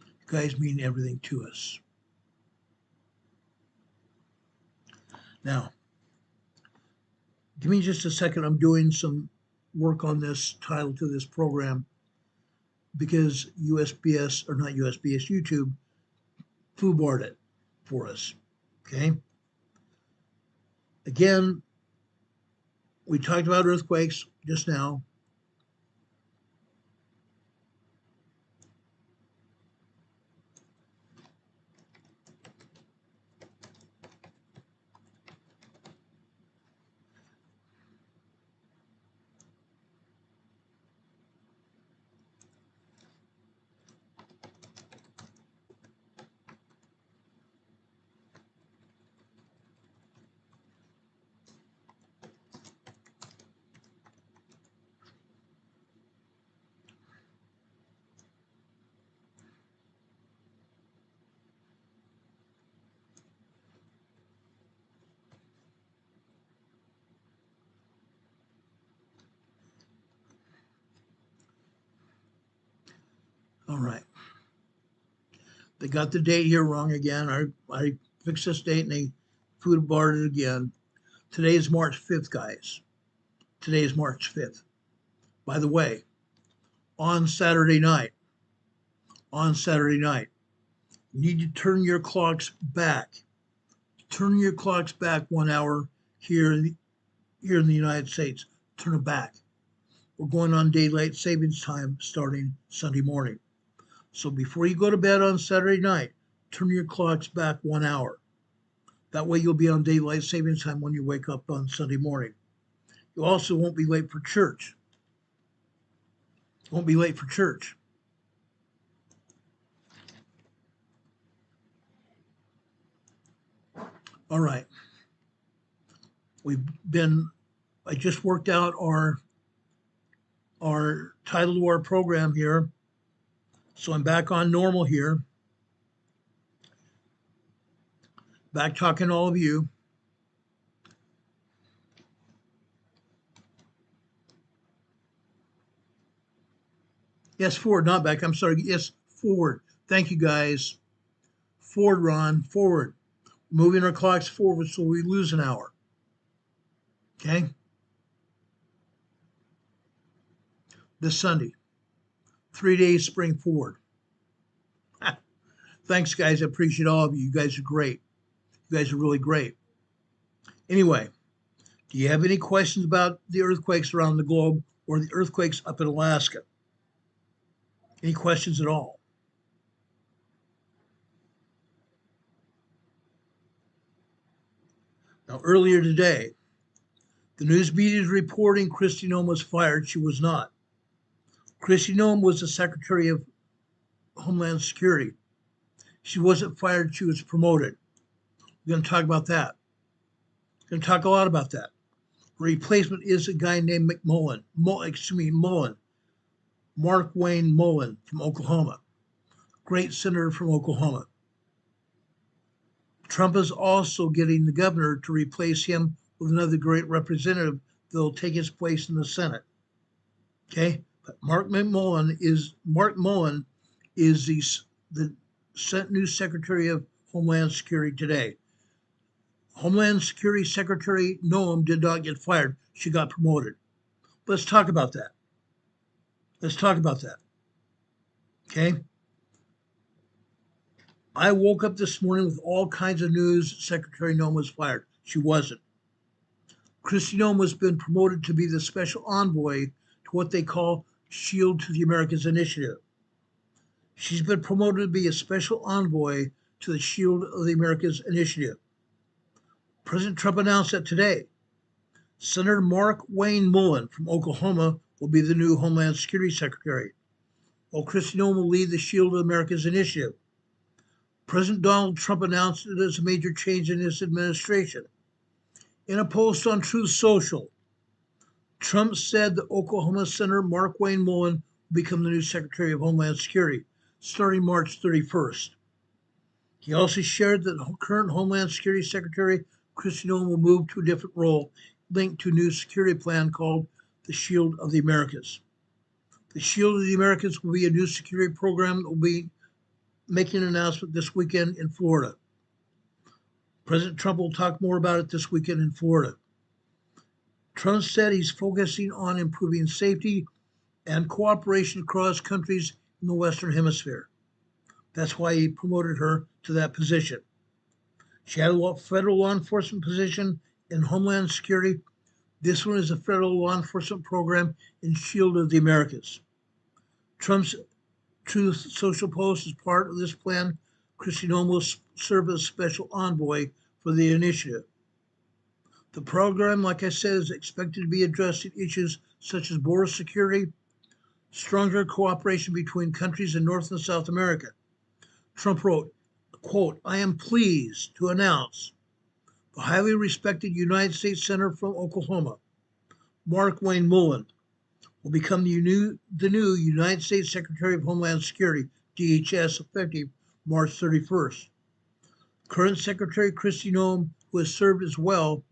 You guys mean everything to us. Now, give me just a second. I'm doing some work on this title to this program because USBS, or not USBS, YouTube foobarred it for us. Okay. Again, we talked about earthquakes just now. All right. They got the date here wrong again. I fixed this date and they food about it again. Today is March 5th, guys. Today is March 5th. By the way, on Saturday night, you need to turn your clocks back. Turn your clocks back 1 hour here in the United States. Turn it back. We're going on daylight savings time starting Sunday morning. So before you go to bed on Saturday night, turn your clocks back 1 hour. That way you'll be on daylight savings time when you wake up on Sunday morning. You also won't be late for church. Won't be late for church. All right. I just worked out our title to our program here. So I'm back on normal here. Back talking to all of you. Yes, forward, not back. I'm sorry. Yes, forward. Thank you, guys. Forward, Ron. Forward. Moving our clocks forward so we lose an hour. Okay? This Sunday. 3 days spring forward. Thanks, guys. I appreciate all of you. You guys are great. You guys are really great. Anyway, do you have any questions about the earthquakes around the globe or the earthquakes up in Alaska? Any questions at all? Now, earlier today, the news media is reporting Kristi Noem was fired. She was not. Kristi Noem was the Secretary of Homeland Security. She wasn't fired. She was promoted. We're going to talk about that. We're going to talk a lot about that. Her replacement is a guy named Mullen. Mark Wayne Mullen from Oklahoma. Great senator from Oklahoma. Trump is also getting the governor to replace him with another great representative that will take his place in the Senate. Okay? But Mark Mullen is the new Secretary of Homeland Security today. Homeland Security Secretary Noem did not get fired. She got promoted. Let's talk about that. Okay? I woke up this morning with all kinds of news. Secretary Noem was fired. She wasn't. Kristi Noem has been promoted to be the special envoy to what they call Shield to the Americas Initiative. She's been promoted to be a special envoy to the Shield of the Americas Initiative. President Trump announced that today. Senator Mark Wayne Mullen from Oklahoma will be the new Homeland Security Secretary, while Kristi Noem will lead the Shield of the Americas Initiative. President Donald Trump announced it as a major change in his administration. In a post on Truth Social, Trump said that Oklahoma Senator Mark Wayne Mullen will become the new Secretary of Homeland Security starting March 31st. He also shared that the current Homeland Security Secretary, Kristi Noem, will move to a different role linked to a new security plan called the Shield of the Americas. The Shield of the Americas will be a new security program that will be making an announcement this weekend in Florida. President Trump will talk more about it this weekend in Florida. Trump said he's focusing on improving safety and cooperation across countries in the Western Hemisphere. That's why he promoted her to that position. She had a federal law enforcement position in Homeland Security. This one is a federal law enforcement program in Shield of the Americas. Trump's Truth Social post as part of this plan. Kristi Noem will serve as special envoy for the initiative. The program, like I said, is expected to be addressing issues such as border security, stronger cooperation between countries in North and South America. Trump wrote, quote, "I am pleased to announce the highly respected United States Senator from Oklahoma, Mark Wayne Mullen, will become the new United States Secretary of Homeland Security, DHS, effective March 31st. Current Secretary Kristi Noem, who has served as well,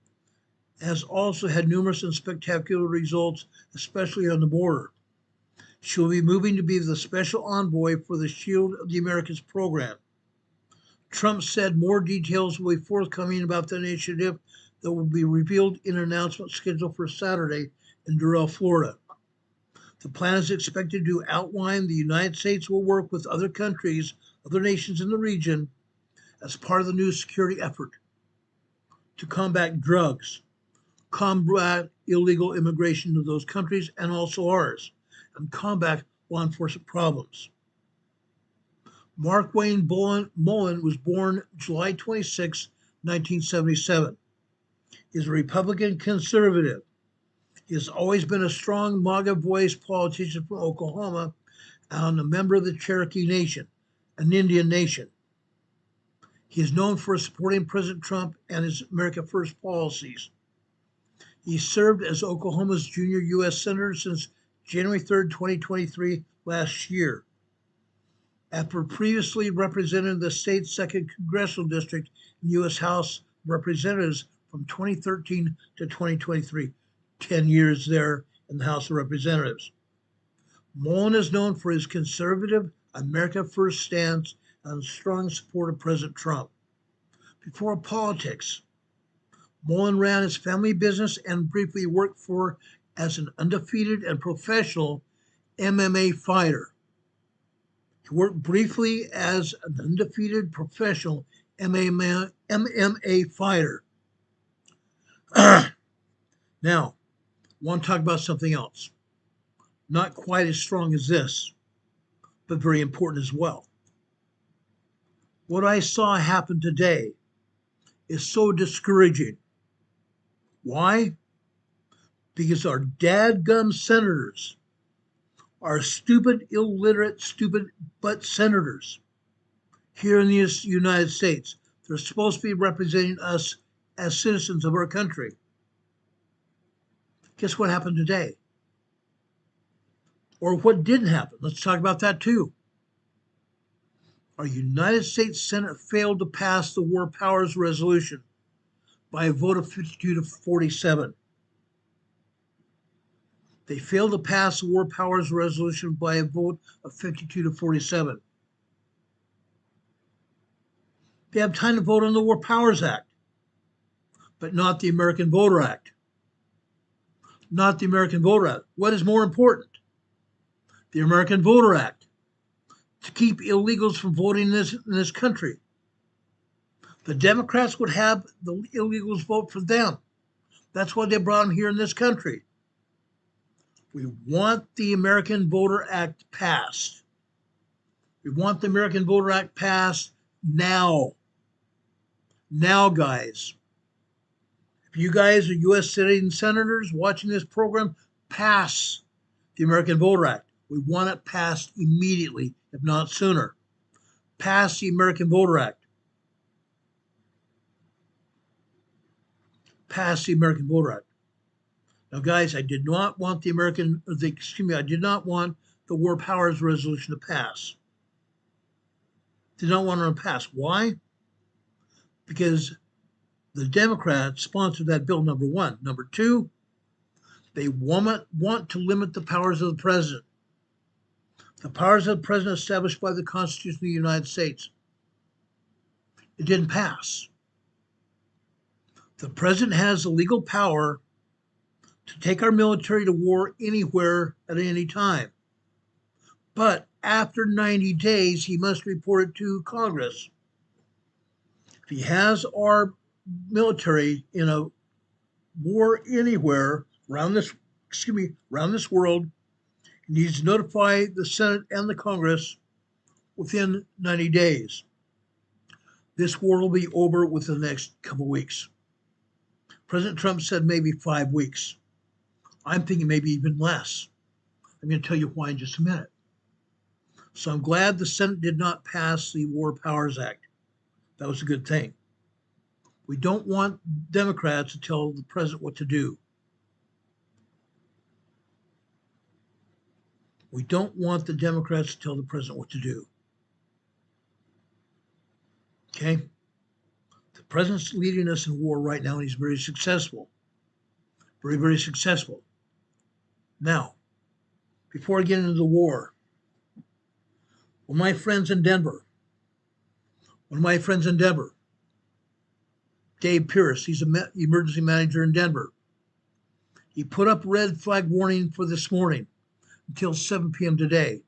has also had numerous and spectacular results, especially on the border. She will be moving to be the special envoy for the Shield of the Americas program. Trump said more details will be forthcoming about the initiative that will be revealed in an announcement scheduled for Saturday in Doral, Florida. The plan is expected to outline the United States will work with other countries, other nations in the region, as part of the new security effort to combat drugs, combat illegal immigration to those countries and also ours, and combat law enforcement problems. Mark Wayne Mullen was born July 26, 1977. He is a Republican conservative. He has always been a strong MAGA voice politician from Oklahoma and a member of the Cherokee Nation, an Indian nation. He is known for supporting President Trump and his America First policies. He served as Oklahoma's junior U.S. Senator since January 3, 2023, last year. After previously representing the state's 2nd Congressional District in U.S. House of Representatives from 2013 to 2023, 10 years there in the House of Representatives. Mullen is known for his conservative, America First stance and strong support of President Trump. Before politics, Mullen ran his family business and briefly worked as an undefeated and professional MMA fighter. He worked briefly as an undefeated professional MMA fighter. Now, I want to talk about something else. Not quite as strong as this, but very important as well. What I saw happen today is so discouraging. Why? Because our dadgum senators are stupid, illiterate, stupid butt senators here in the United States. They're supposed to be representing us as citizens of our country. Guess what happened today? Or what didn't happen? Let's talk about that too. Our United States Senate failed to pass the War Powers Resolution by a vote of 52 to 47. They failed to pass the War Powers Resolution by a vote of 52 to 47. They have time to vote on the War Powers Act, but not the American Voter Act. Not the American Voter Act. What is more important? The American Voter Act, to keep illegals from voting in this country. The Democrats would have the illegals vote for them. That's why they brought them here in this country. We want the American Voter Act passed. We want the American Voter Act passed now. Now, guys. If you guys are U.S. citizen senators watching this program, pass the American Voter Act. We want it passed immediately, if not sooner. Pass the American Voter Act. Pass the American Voter Act. Now, guys, I did not want I did not want the War Powers Resolution to pass. Did not want it to pass. Why? Because the Democrats sponsored that bill, number one. Number two, they want to limit the powers of the president. The powers of the president established by the Constitution of the United States. It didn't pass. The president has the legal power to take our military to war anywhere at any time. But after 90 days, he must report it to Congress. If he has our military in a war anywhere around this world, he needs to notify the Senate and the Congress within 90 days. This war will be over within the next couple of weeks. President Trump said maybe 5 weeks. I'm thinking maybe even less. I'm going to tell you why in just a minute. So I'm glad the Senate did not pass the War Powers Act. That was a good thing. We don't want Democrats to tell the president what to do. We don't want the Democrats to tell the president what to do. Okay? The president's leading us in war right now, and he's very successful. Very, very successful. Now, before I get into the war, well, my friends in Denver, One of my friends in Denver, Dave Pierce, he's an emergency manager in Denver. He put up red flag warning for this morning until 7 p.m. today,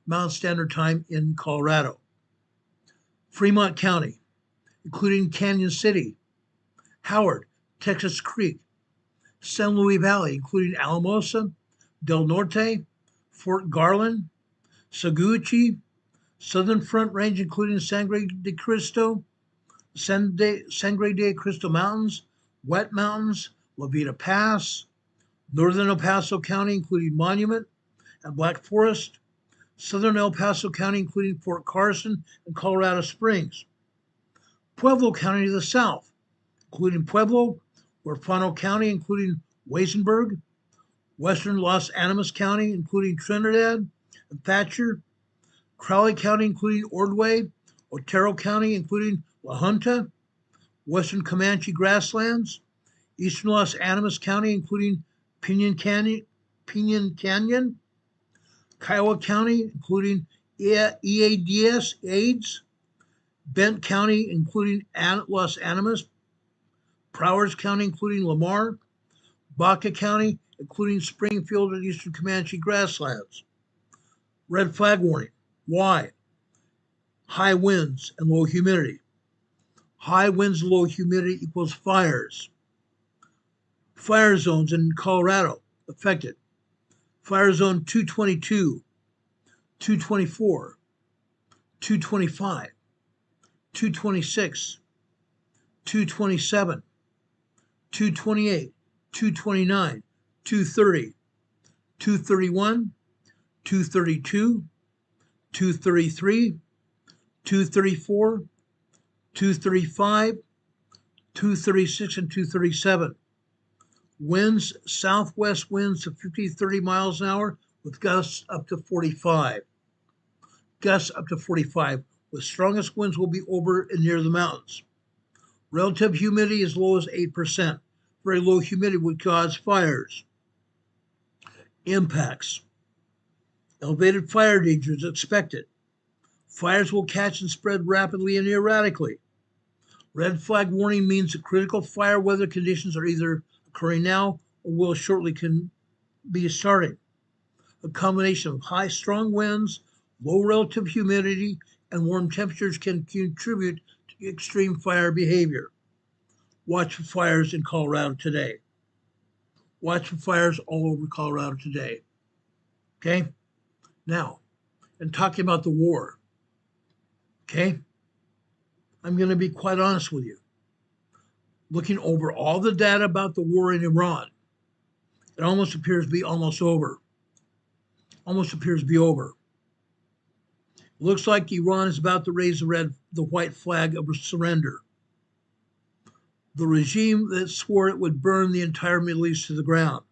Mountain Standard Time in Colorado. Fremont County, including Canyon City, Howard, Texas Creek, San Luis Valley, including Alamosa, Del Norte, Fort Garland, Saguache, Southern Front Range, including Sangre de Cristo Mountains, Wet Mountains, La Veta Pass, Northern El Paso County, including Monument and Black Forest, Southern El Paso County, including Fort Carson and Colorado Springs, Pueblo County to the south, including Pueblo, Huerfano County, including Weisenberg, Western Los Animas County, including Trinidad and Thatcher, Crowley County, including Ordway, Otero County, including La Junta, Western Comanche Grasslands, Eastern Los Animas County, including Pinon Canyon, Kiowa County, including AIDS, Bent County, including Los Animas, Prowers County, including Lamar, Baca County, including Springfield and Eastern Comanche Grasslands. Red flag warning. Why? High winds and low humidity. High winds and low humidity equals fires. Fire zones in Colorado affected. Fire zone 222, 224, 225, 226, 227, 228, 229, 230, 231, 232, 233, 234, 235, 236, and 237. Winds, southwest winds of 50 to 30 miles an hour with gusts up to 45. Gusts up to 45. The strongest winds will be over and near the mountains. Relative humidity as low as 8%. Very low humidity would cause fires. Impacts. Elevated fire danger is expected. Fires will catch and spread rapidly and erratically. Red flag warning means that critical fire weather conditions are either occurring now or will shortly be starting. A combination of high, strong winds, low relative humidity, and warm temperatures can contribute to extreme fire behavior. Watch for fires in Colorado today. Watch for fires all over Colorado today. Okay? Now, in talking about the war, okay, I'm going to be quite honest with you. Looking over all the data about the war in Iran, it almost appears to be almost over. Almost appears to be over. It looks like Iran is about to raise the white flag of surrender. The regime that swore it would burn the entire Middle East to the ground.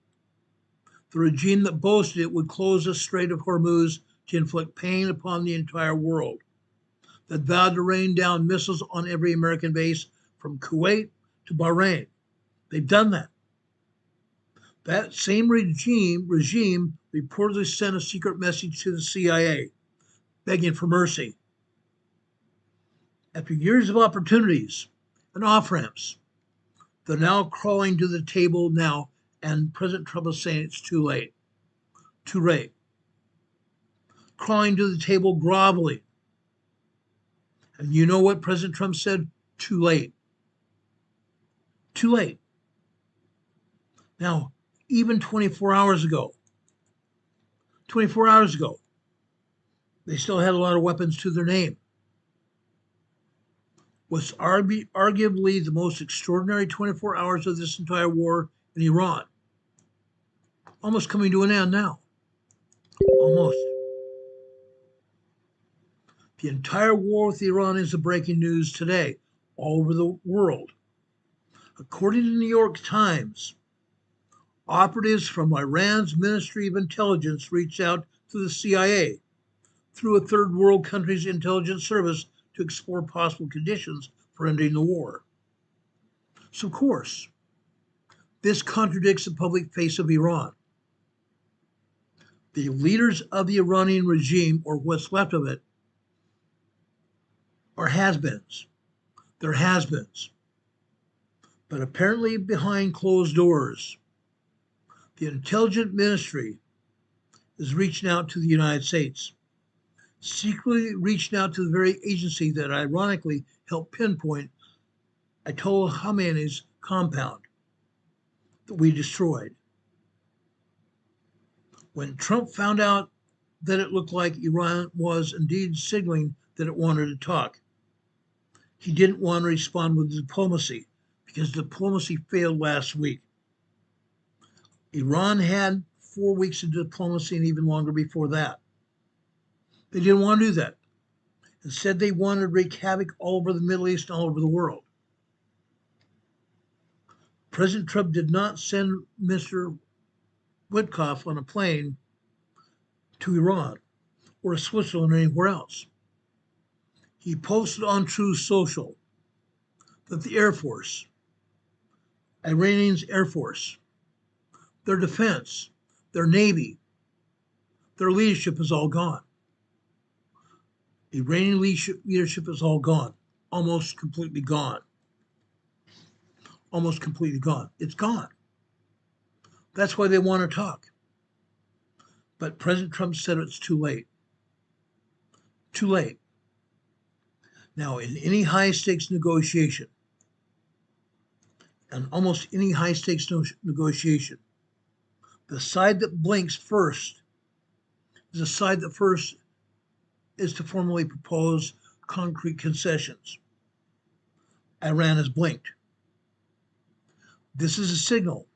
The regime that boasted it would close the Strait of Hormuz to inflict pain upon the entire world. That vowed to rain down missiles on every American base from Kuwait to Bahrain. They've done that. That same regime reportedly sent a secret message to the CIA, begging for mercy. After years of opportunities and off-ramps, they're now crawling to the table now, and President Trump is saying it's too late. Too late. Crawling to the table, groveling. And you know what President Trump said? Too late. Too late. Now, even 24 hours ago, they still had a lot of weapons to their name. Was arguably the most extraordinary 24 hours of this entire war in Iran. Almost coming to an end now. Almost. The entire war with Iran is the breaking news today, all over the world. According to the New York Times, operatives from Iran's Ministry of Intelligence reached out to the CIA through a third world country's intelligence service to explore possible conditions for ending the war. So, of course, this contradicts the public face of Iran. The leaders of the Iranian regime, or what's left of it, are has-beens. They're has-beens. But apparently behind closed doors, the intelligence ministry is reaching out to the United States, secretly reaching out to the very agency that ironically helped pinpoint Ayatollah Khamenei's compound that we destroyed. When Trump found out that it looked like Iran was indeed signaling that it wanted to talk, he didn't want to respond with diplomacy because diplomacy failed last week. Iran had 4 weeks of diplomacy and even longer before that. They didn't want to do that. Instead, they wanted to wreak havoc all over the Middle East and all over the world. President Trump did not send Mr. Witkoff on a plane to Iran or Switzerland or anywhere else. He posted on Truth Social that the Air Force, Iranians' Air Force, their defense, their Navy, their leadership is all gone. Iranian leadership is all gone, almost completely gone. Almost completely gone. It's gone. That's why they want to talk. But President Trump said it's too late. Too late. Now, in any high-stakes negotiation, and almost any high-stakes negotiation, the side that blinks first is the side that first is to formally propose concrete concessions. Iran has blinked. This is a signal.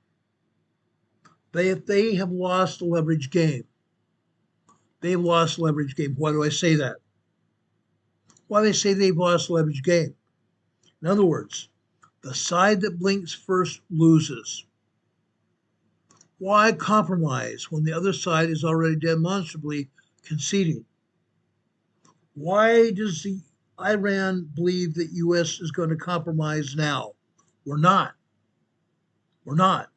They have lost the leverage game. They've lost the leverage game. Why do I say that? Why do they say they've lost the leverage game? In other words, the side that blinks first loses. Why compromise when the other side is already demonstrably conceding? Why does the Iran believe that U.S. is going to compromise now? We're not. We're not.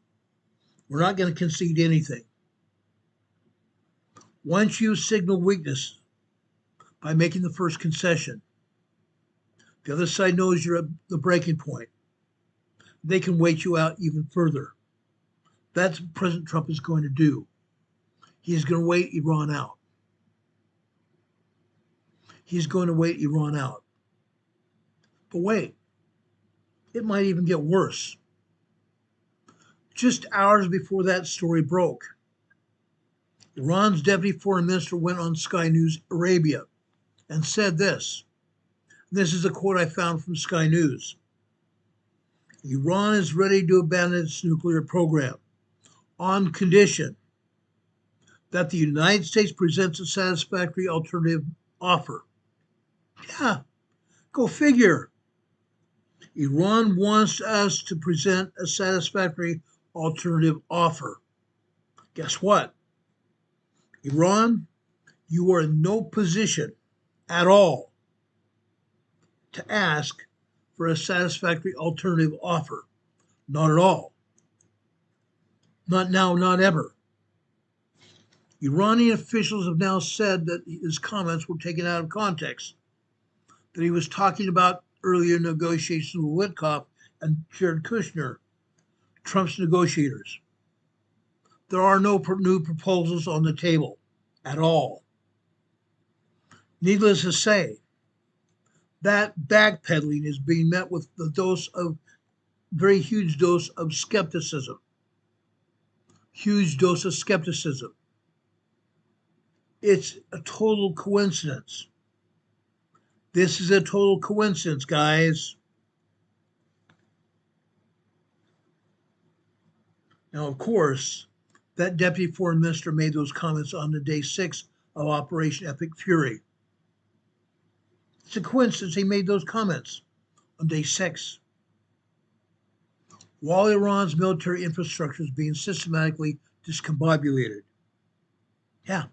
We're not going to concede anything. Once you signal weakness by making the first concession, the other side knows you're at the breaking point. They can wait you out even further. That's what President Trump is going to do. He's going to wait Iran out. He's going to wait Iran out. But wait, it might even get worse. Just hours before that story broke, Iran's deputy foreign minister went on Sky News Arabia and said this. This is a quote I found from Sky News. Iran is ready to abandon its nuclear program on condition that the United States presents a satisfactory alternative offer. Yeah, go figure. Iran wants us to present a satisfactory alternative offer. Guess what? Iran, you are in no position at all to ask for a satisfactory alternative offer. Not at all. Not now, not ever. Iranian officials have now said that his comments were taken out of context, that he was talking about earlier negotiations with Witkoff and Jared Kushner, Trump's negotiators. There are no new proposals on the table at all. Needless to say, that backpedaling is being met with the very huge dose of skepticism. Huge dose of skepticism. It's a total coincidence. This is a total coincidence, guys. Now, of course, that deputy foreign minister made those comments on the day 6 of Operation Epic Fury. It's a coincidence he made those comments on day 6. While Iran's military infrastructure is being systematically discombobulated. Yeah.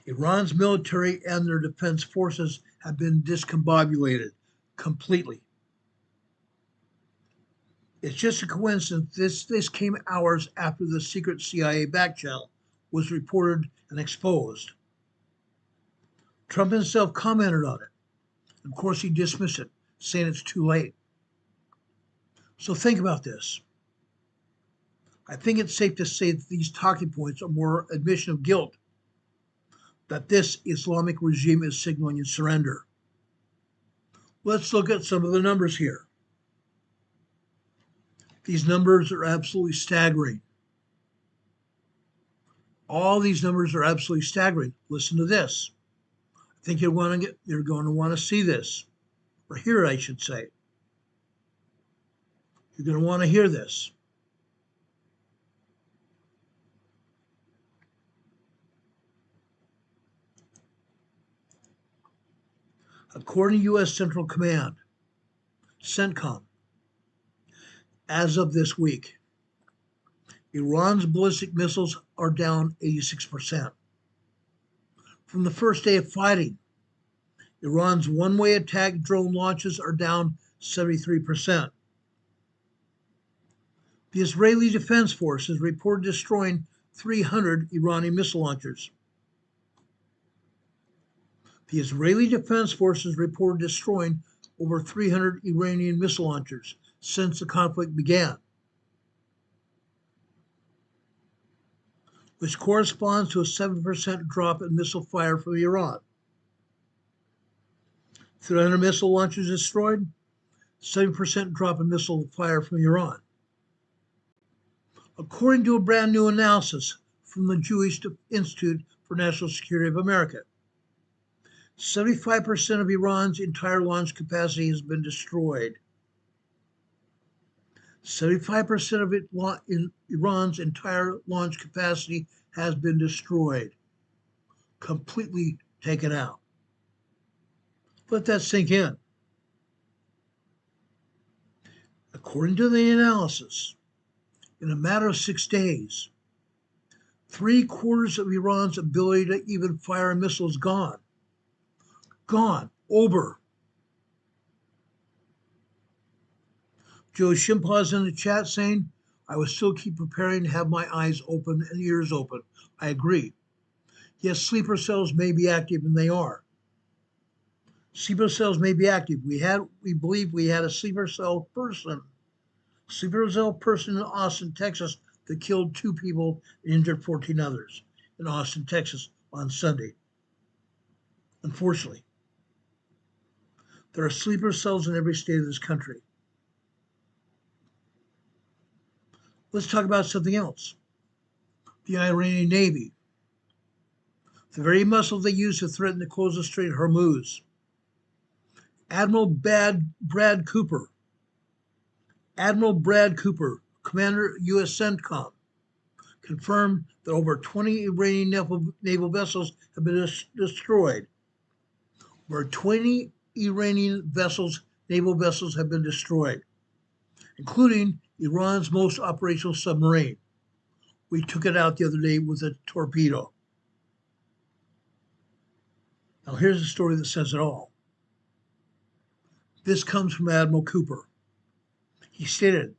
Iran's military and their defense forces have been discombobulated completely. It's just a coincidence this came hours after the secret CIA back channel was reported and exposed. Trump himself commented on it Of course, he dismissed it, saying it's too late. So think about this. I think it's safe to say that these talking points are more admission of guilt, that this Islamic regime is signaling its surrender. Let's look at some of the numbers here. These numbers are absolutely staggering. All these numbers are absolutely staggering. Listen to this. I think you're going to want to see this, or hear it, I should say. You're going to want to hear this. According to U.S. Central Command, CENTCOM, as of this week, Iran's ballistic missiles are down 86%. From the first day of fighting, Iran's one-way attack drone launches are down 73%. The Israeli Defense Forces reported destroying 300 Iranian missile launchers. The Israeli Defense Forces reported destroying over 300 Iranian missile launchers since the conflict began, which corresponds to a 7% drop in missile fire from Iran. 300 missile launchers destroyed, 7% drop in missile fire from Iran. According to a brand new analysis from the Jewish Institute for National Security of America, 75% of Iran's entire launch capacity has been destroyed. 75% of Iran's entire launch capacity has been destroyed, completely taken out. Let that sink in. According to the analysis, in a matter of 6 days, 3/4 of Iran's ability to even fire a missile is gone. Gone. Over. Joe Shimpaw's in the chat saying, I will still keep preparing to have my eyes open and ears open. I agree. Yes, sleeper cells may be active, and they are. Sleeper cells may be active. We believe we had a sleeper cell person in Austin, Texas, that killed 2 people and injured 14 others in Austin, Texas on Sunday. Unfortunately, there are sleeper cells in every state of this country. Let's talk about something else. The Iranian Navy. The very muscle they use to threaten to close the Strait of Hormuz. Admiral Brad Cooper, commander U.S. CENTCOM, confirmed that over 20 Iranian naval vessels have been destroyed. Over 20 Iranian naval vessels have been destroyed, including Iran's most operational submarine. We took it out the other day with a torpedo. Now here's a story that says it all. This comes from Admiral Cooper. He stated,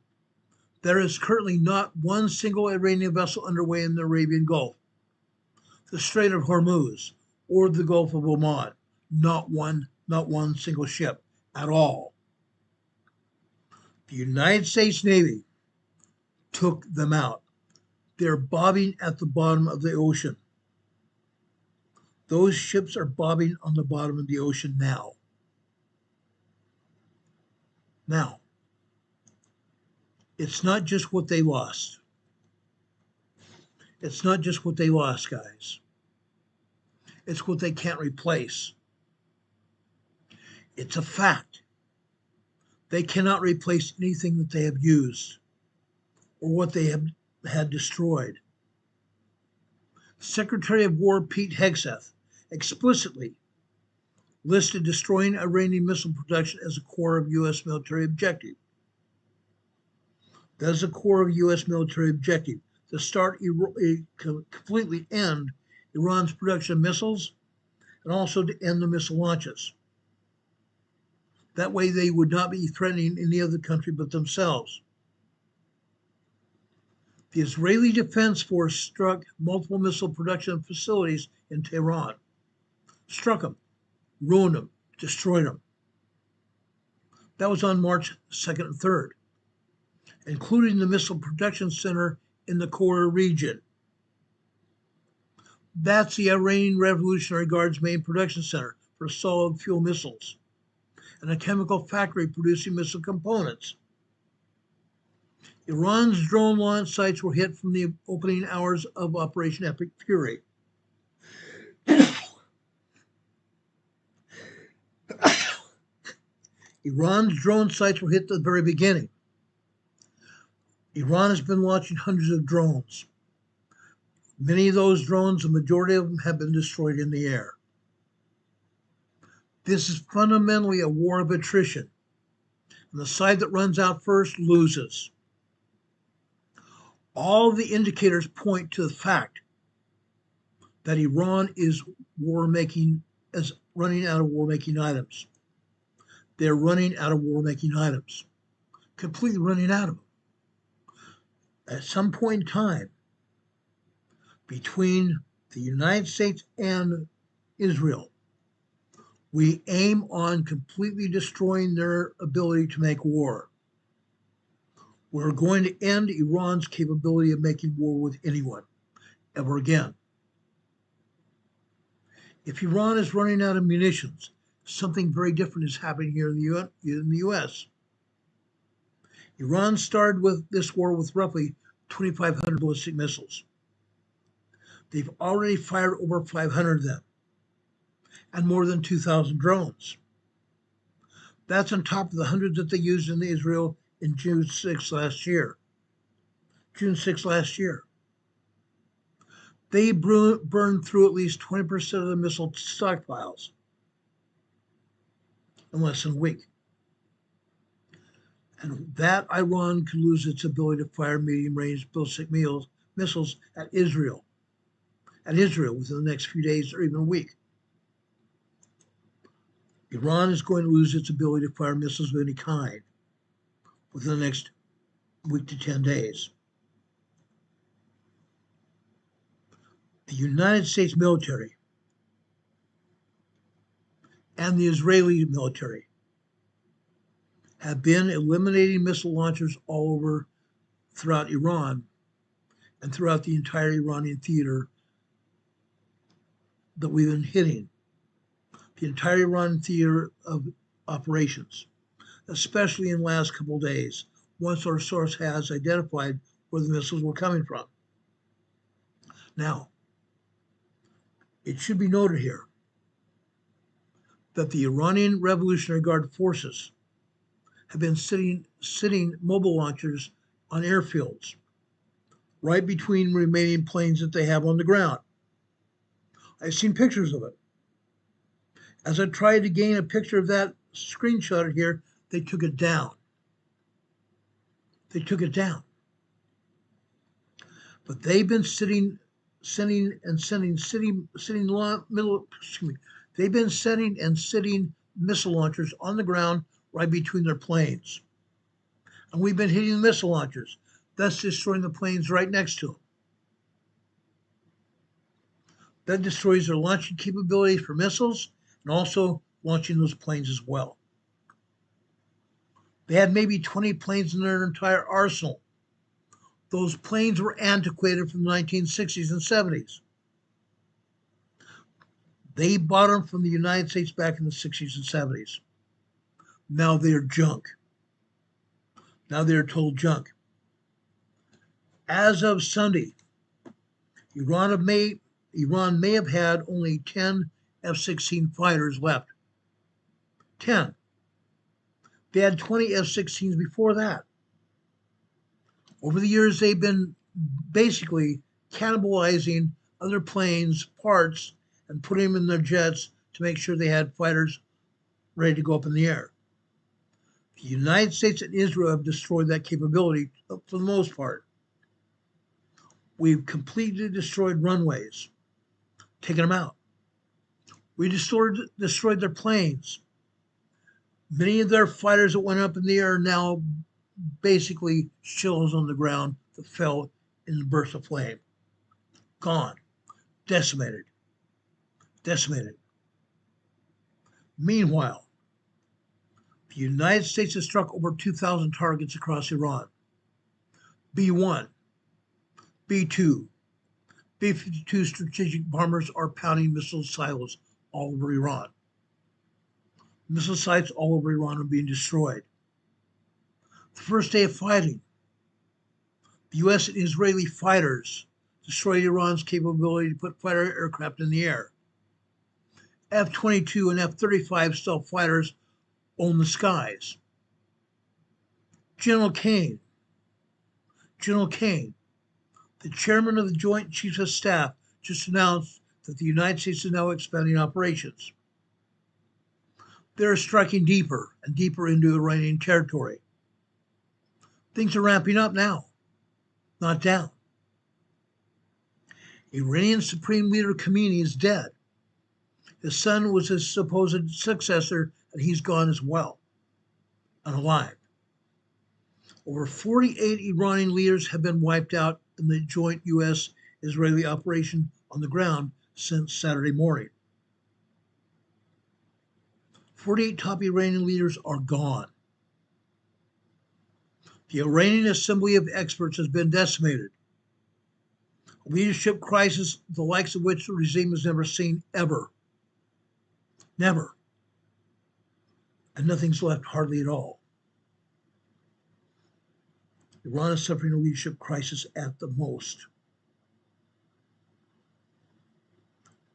there is currently not one single Iranian vessel underway in the Arabian Gulf, the Strait of Hormuz, or the Gulf of Oman. Not one single ship at all. The United States Navy took them out. They're bobbing at the bottom of the ocean. Those ships are bobbing on the bottom of the ocean now. Now, it's not just what they lost. It's not just what they lost, guys. It's what they can't replace. It's a fact. They cannot replace anything that they have used or what they have had destroyed. Secretary of War Pete Hegseth explicitly listed destroying Iranian missile production as a core of U.S. military objective. That is a core of U.S. military objective, to completely end Iran's production of missiles and also to end the missile launches. That way they would not be threatening any other country but themselves. The Israeli Defense Force struck multiple missile production facilities in Tehran. Struck them, ruined them, destroyed them. That was on March 2nd and 3rd, including the Missile Production Center in the Kora region. That's the Iranian Revolutionary Guard's main production center for solid fuel missiles and a chemical factory producing missile components. Iran's drone launch sites were hit from the opening hours of Operation Epic Fury. Iran's drone sites were hit at the very beginning. Iran has been launching hundreds of drones. Many of those drones, the majority of them, have been destroyed in the air. This is fundamentally a war of attrition, and the side that runs out first loses. All the indicators point to the fact that Iran is running out of war-making items. They're running out of war-making items, completely running out of them. At some point in time, between the United States and Israel, we aim on completely destroying their ability to make war. We're going to end Iran's capability of making war with anyone, ever again. If Iran is running out of munitions, something very different is happening here in the U.S. Iran started with this war with roughly 2,500 ballistic missiles. They've already fired over 500 of them, and more than 2,000 drones. That's on top of the hundreds that they used in Israel in June 6 last year. They burned through at least 20% of the missile stockpiles in less than a week. And that Iran could lose its ability to fire medium-range ballistic missiles at Israel within the next few days or even a week. Iran is going to lose its ability to fire missiles of any kind within the next week to 10 days. The United States military and the Israeli military have been eliminating missile launchers all over throughout Iran and throughout the entire Iranian theater that we've been hitting. The entire Iranian theater of operations, especially in the last couple of days, once our source has identified where the missiles were coming from. Now, it should be noted here that the Iranian Revolutionary Guard forces have been sitting mobile launchers on airfields right between remaining planes that they have on the ground. I've seen pictures of it. As I tried to gain a picture of that screenshot here, they took it down. But they've been sending missile launchers on the ground right between their planes. And we've been hitting the missile launchers, thus destroying the planes right next to them. That destroys their launching capabilities for missiles and also launching those planes as well. They had maybe 20 planes in their entire arsenal. Those planes were antiquated from the 1960s and 70s. They bought them from the United States back in the 60s and 70s. Now they're junk. Now they're total junk. As of Sunday, Iran may have had only 10 F-16 fighters left. 10. They had 20 F-16s before that. Over the years, they've been basically cannibalizing other planes' parts and putting them in their jets to make sure they had fighters ready to go up in the air. The United States and Israel have destroyed that capability for the most part. We've completely destroyed runways, taken them out. We destroyed their planes. Many of their fighters that went up in the air are now basically shells on the ground that fell in the burst of flame. Gone. Decimated. Meanwhile, the The United States has struck over 2,000 targets across Iran. B-1, B-2, B-52 strategic bombers are pounding missile silos all over Iran. Missile sites all over Iran are being destroyed. The first day of fighting, the U.S. and Israeli fighters destroyed Iran's capability to put fighter aircraft in the air. F-22 and F-35 stealth fighters own the skies. General Kane, the chairman of the Joint Chiefs of Staff, just announced that the United States is now expanding operations. They're striking deeper and deeper into Iranian territory. Things are ramping up now, not down. Iranian Supreme Leader Khamenei is dead. His son was his supposed successor, and he's gone as well, unalive. Over 48 Iranian leaders have been wiped out in the joint U.S.-Israeli operation on the ground since Saturday morning. 48 top Iranian leaders are gone. The Iranian Assembly of Experts has been decimated. A leadership crisis, the likes of which the regime has never seen ever. Never. And nothing's left hardly at all. Iran is suffering a leadership crisis at the most.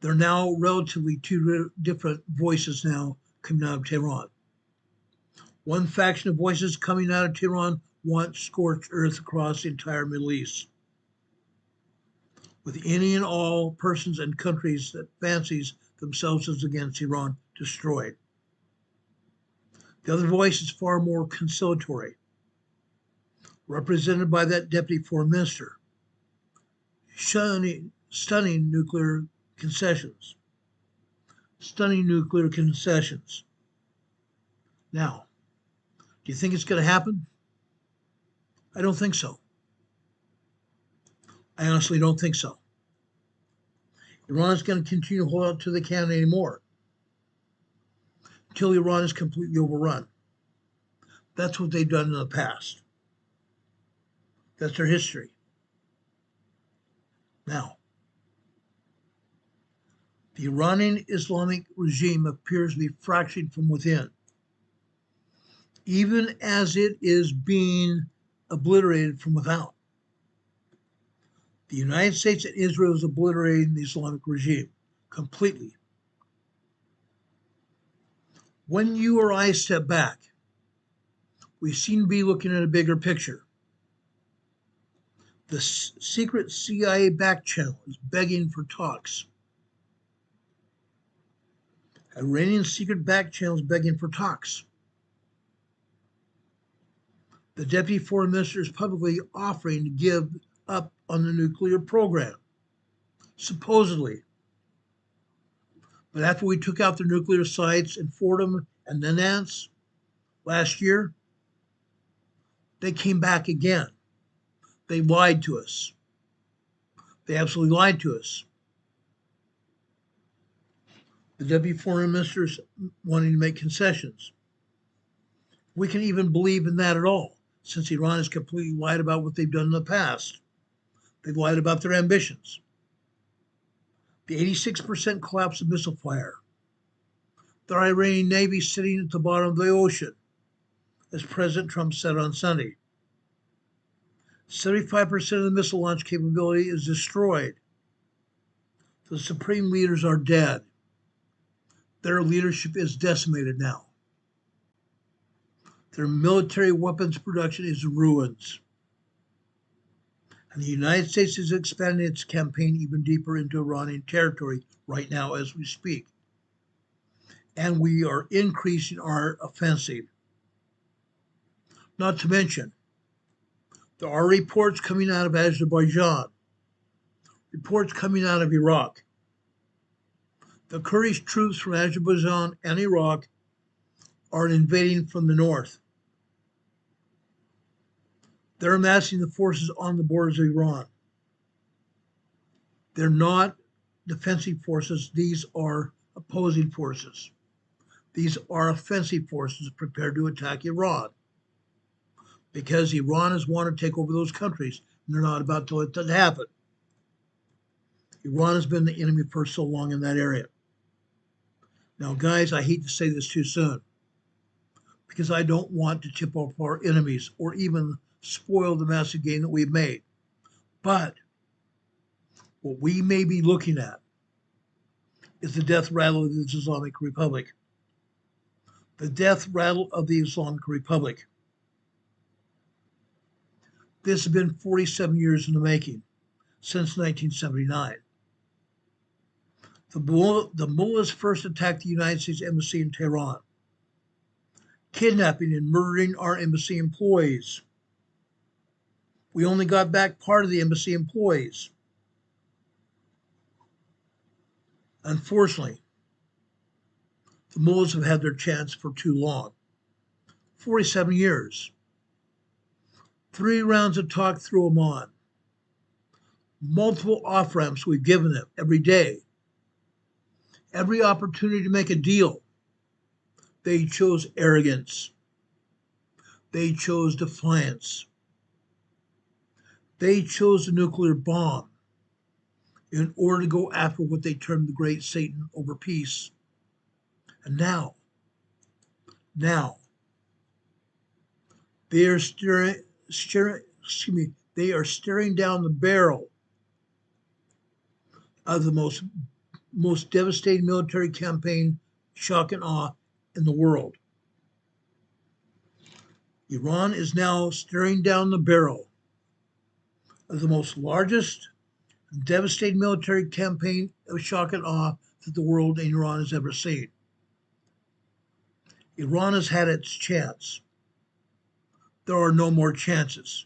There are now relatively two different voices now coming out of Tehran. One faction of voices coming out of Tehran want scorched earth across the entire Middle East, with any and all persons and countries that fancies themselves as against Iran destroyed. The other voice is far more conciliatory, represented by that deputy foreign minister, stunning nuclear concessions. Now, do you think it's going to happen? I don't think so. I honestly don't think so. Iran is going to continue to hold out till they can't anymore, until Iran is completely overrun. That's what they've done in the past. That's their history. Now, the Iranian Islamic regime appears to be fracturing from within, even as it is being obliterated from without. The United States and Israel is obliterating the Islamic regime completely. When you or I step back, we seem to be looking at a bigger picture. The secret CIA back channel is begging for talks. Iranian secret back channel is begging for talks. The deputy foreign minister is publicly offering to give up on the nuclear program, supposedly. But after we took out the nuclear sites in Fordham and Nance last year, they came back again. They lied to us. They absolutely lied to us. The deputy foreign minister is wanting to make concessions. We can even believe in that at all, since Iran has completely lied about what they've done in the past. They've lied about their ambitions. The 86% collapse of missile fire. The Iranian Navy sitting at the bottom of the ocean, as President Trump said on Sunday. 75% of the missile launch capability is destroyed. The supreme leaders are dead. Their leadership is decimated now. Their military weapons production is in ruins. And the United States is expanding its campaign even deeper into Iranian territory right now as we speak. And we are increasing our offensive. Not to mention, there are reports coming out of Azerbaijan, reports coming out of Iraq. The Kurdish troops from Azerbaijan and Iraq are invading from the north. They're amassing the forces on the borders of Iran. They're not defensive forces. These are opposing forces. These are offensive forces prepared to attack Iran because Iran has wanted to take over those countries, and they're not about to let that happen. Iran has been the enemy for so long in that area. Now, guys, I hate to say this too soon because I don't want to tip off our enemies or even spoil the massive gain that we've made. But what we may be looking at is the death rattle of the Islamic Republic. The death rattle of the Islamic Republic. This has been 47 years in the making, since 1979. The mullahs first attacked the United States Embassy in Tehran, kidnapping and murdering our embassy employees. We only got back part of the embassy employees. Unfortunately, the mullahs have had their chance for too long. 47 years. 3 rounds of talk through them on. Multiple off-ramps we've given them every day. Every opportunity to make a deal. They chose arrogance. They chose defiance. They chose the nuclear bomb in order to go after what they termed the great Satan over peace. And now, they are staring down the barrel of the most devastating military campaign, shock and awe, in the world. Iran is now staring down the barrel of the most largest and devastating military campaign of shock and awe that the world and Iran has ever seen. Iran has had its chance. There are no more chances.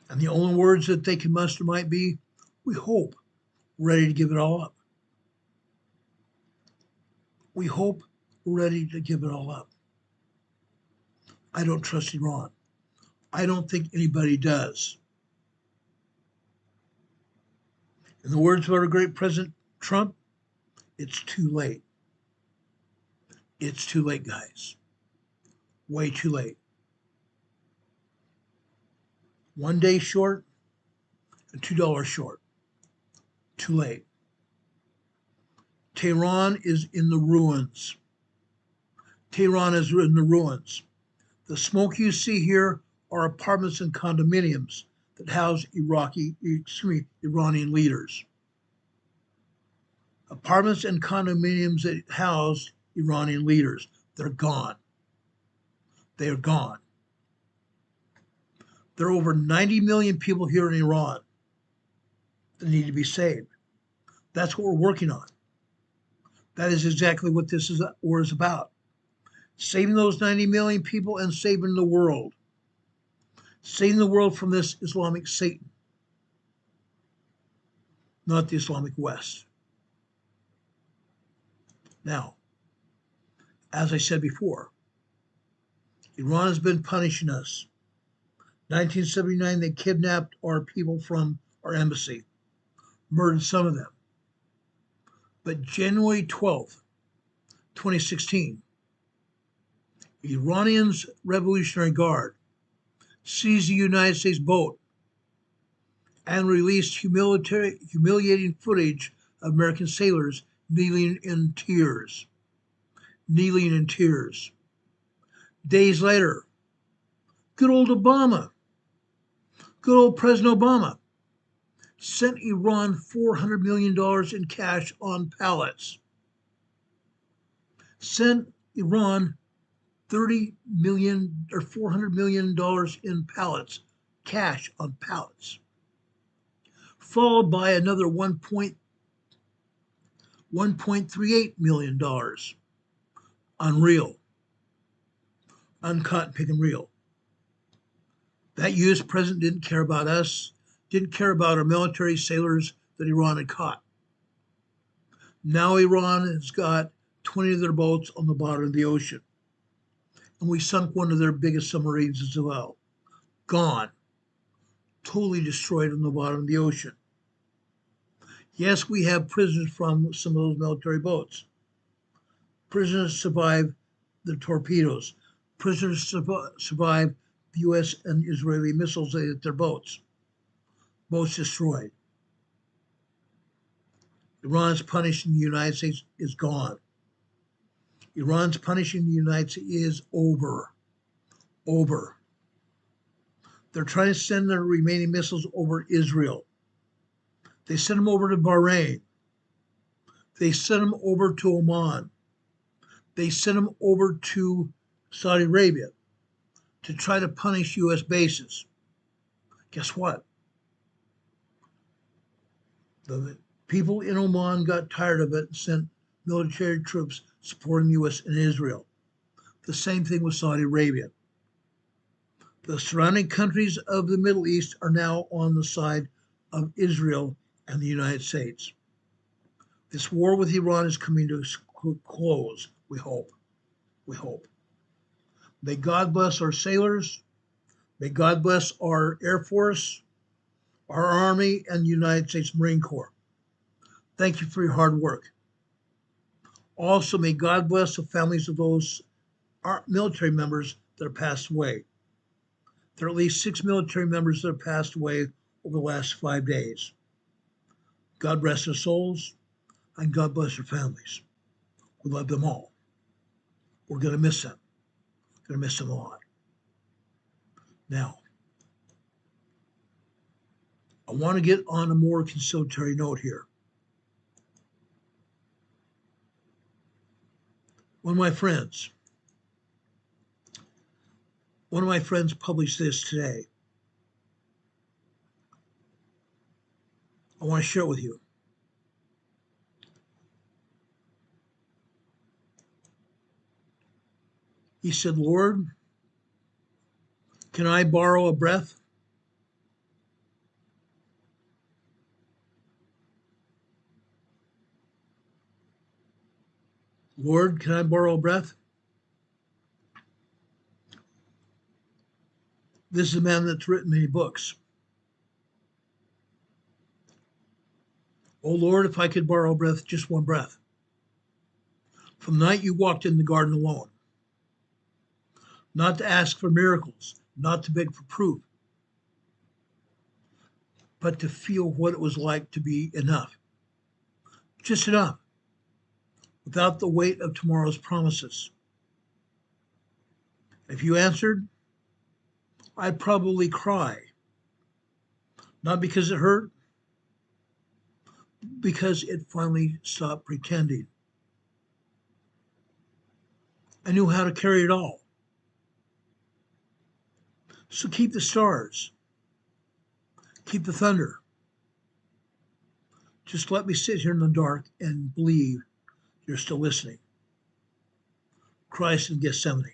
And the only words that they can muster might be, we hope, ready to give it all up. We hope we're ready to give it all up. I don't trust Iran. I don't think anybody does. In the words of our great President Trump, it's too late. It's too late, guys. Way too late. 1 day short and $2 short. Too late. Tehran is in the ruins. Tehran is in the ruins. The smoke you see here are apartments and condominiums that house Iranian leaders. Apartments and condominiums that house Iranian leaders. They're gone. They are gone. There are over 90 million people here in Iran that need to be saved. That's what we're working on. That is exactly what this war is about. Saving those 90 million people and saving the world. Saving the world from this Islamic Satan, not the Islamic West. Now, as I said before, Iran has been punishing us. 1979, they kidnapped our people from our embassy, murdered some of them. But January 12th, 2016, Iranians Revolutionary Guard seized the United States boat and released humiliating footage of American sailors kneeling in tears. Days later, good old President Obama, sent Iran $400 million in cash on pallets. Sent Iran $30 million or $400 million in pallets, cash on pallets, followed by another $1.38 million on real, uncut, pick and reel. That U.S. president didn't care about us, didn't care about our military sailors that Iran had caught. Now Iran has got 20 of their boats on the bottom of the ocean. And we sunk one of their biggest submarines as well. Gone. Totally destroyed on the bottom of the ocean. Yes, we have prisoners from some of those military boats. Prisoners survived the torpedoes. Prisoners survived the U.S. and Israeli missiles that hit their boats. Boats destroyed. Iran's punishing the United States is gone. Iran's punishing the United States is over. Over. They're trying to send their remaining missiles over Israel. They sent them over to Bahrain. They sent them over to Oman. They sent them over to Saudi Arabia to try to punish U.S. bases. Guess what? The people in Oman got tired of it and sent military troops supporting the U.S. and Israel. The same thing with Saudi Arabia. The surrounding countries of the Middle East are now on the side of Israel and the United States. This war with Iran is coming to a close, we hope. We hope. May God bless our sailors. May God bless our Air Force, our Army, and the United States Marine Corps. Thank you for your hard work. Also, may God bless the families of those military members that have passed away. There are at least 6 military members that have passed away over the last 5 days. God rest their souls, and God bless their families. We love them all. We're going to miss them. We're going to miss them a lot. Now, I want to get on a more conciliatory note here. One of my friends published this today. I want to share it with you. He said, Lord, can I borrow a breath? Lord, can I borrow a breath? This is a man that's written many books. Oh Lord, if I could borrow a breath, just one breath. From the night you walked in the garden alone, not to ask for miracles, not to beg for proof, but to feel what it was like to be enough. Just enough, without the weight of tomorrow's promises. If you answered, I'd probably cry. Not because it hurt, because it finally stopped pretending. I knew how to carry it all. So keep the stars. Keep the thunder. Just let me sit here in the dark and believe you're still listening. Christ in Gethsemane.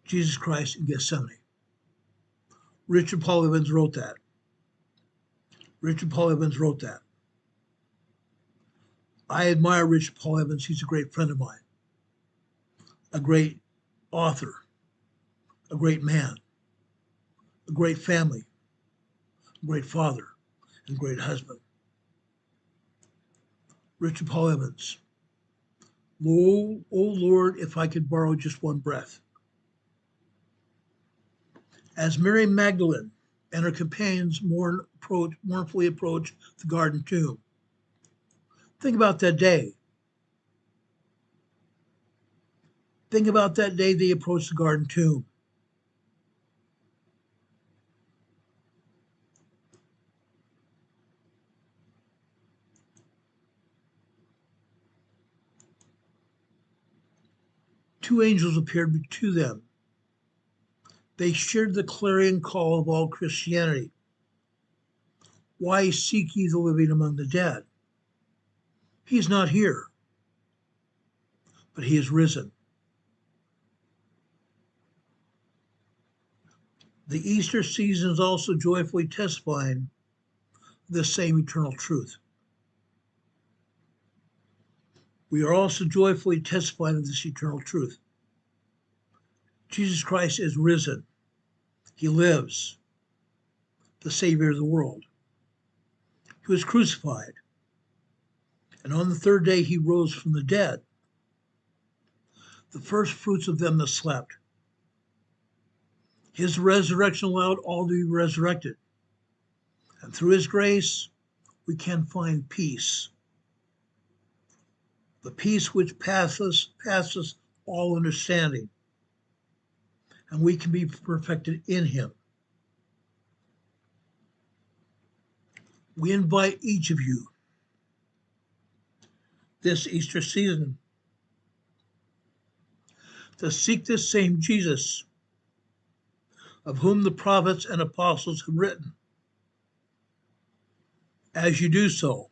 Jesus Christ in Gethsemane. Richard Paul Evans wrote that. Richard Paul Evans wrote that. I admire Richard Paul Evans. He's a great friend of mine, a great author, a great man, a great family, a great father, and a great husband. Richard Paul Evans. Oh Lord, if I could borrow just one breath. As Mary Magdalene and her companions mournfully approach the garden tomb, think about that day. Think about that day they approached the garden tomb. Two angels appeared to them. They shared the clarion call of all Christianity. Why seek ye the living among the dead? He is not here, but he is risen. The Easter season is also joyfully testifying the same eternal truth. We are also joyfully testifying of this eternal truth. Jesus Christ is risen. He lives, the Savior of the world. He was crucified. And on the third day he rose from the dead, the first fruits of them that slept. His resurrection allowed all to be resurrected. And through his grace, we can find peace. The peace which passes all understanding. And we can be perfected in him. We invite each of you this Easter season to seek this same Jesus, of whom the prophets and apostles have written. As you do so,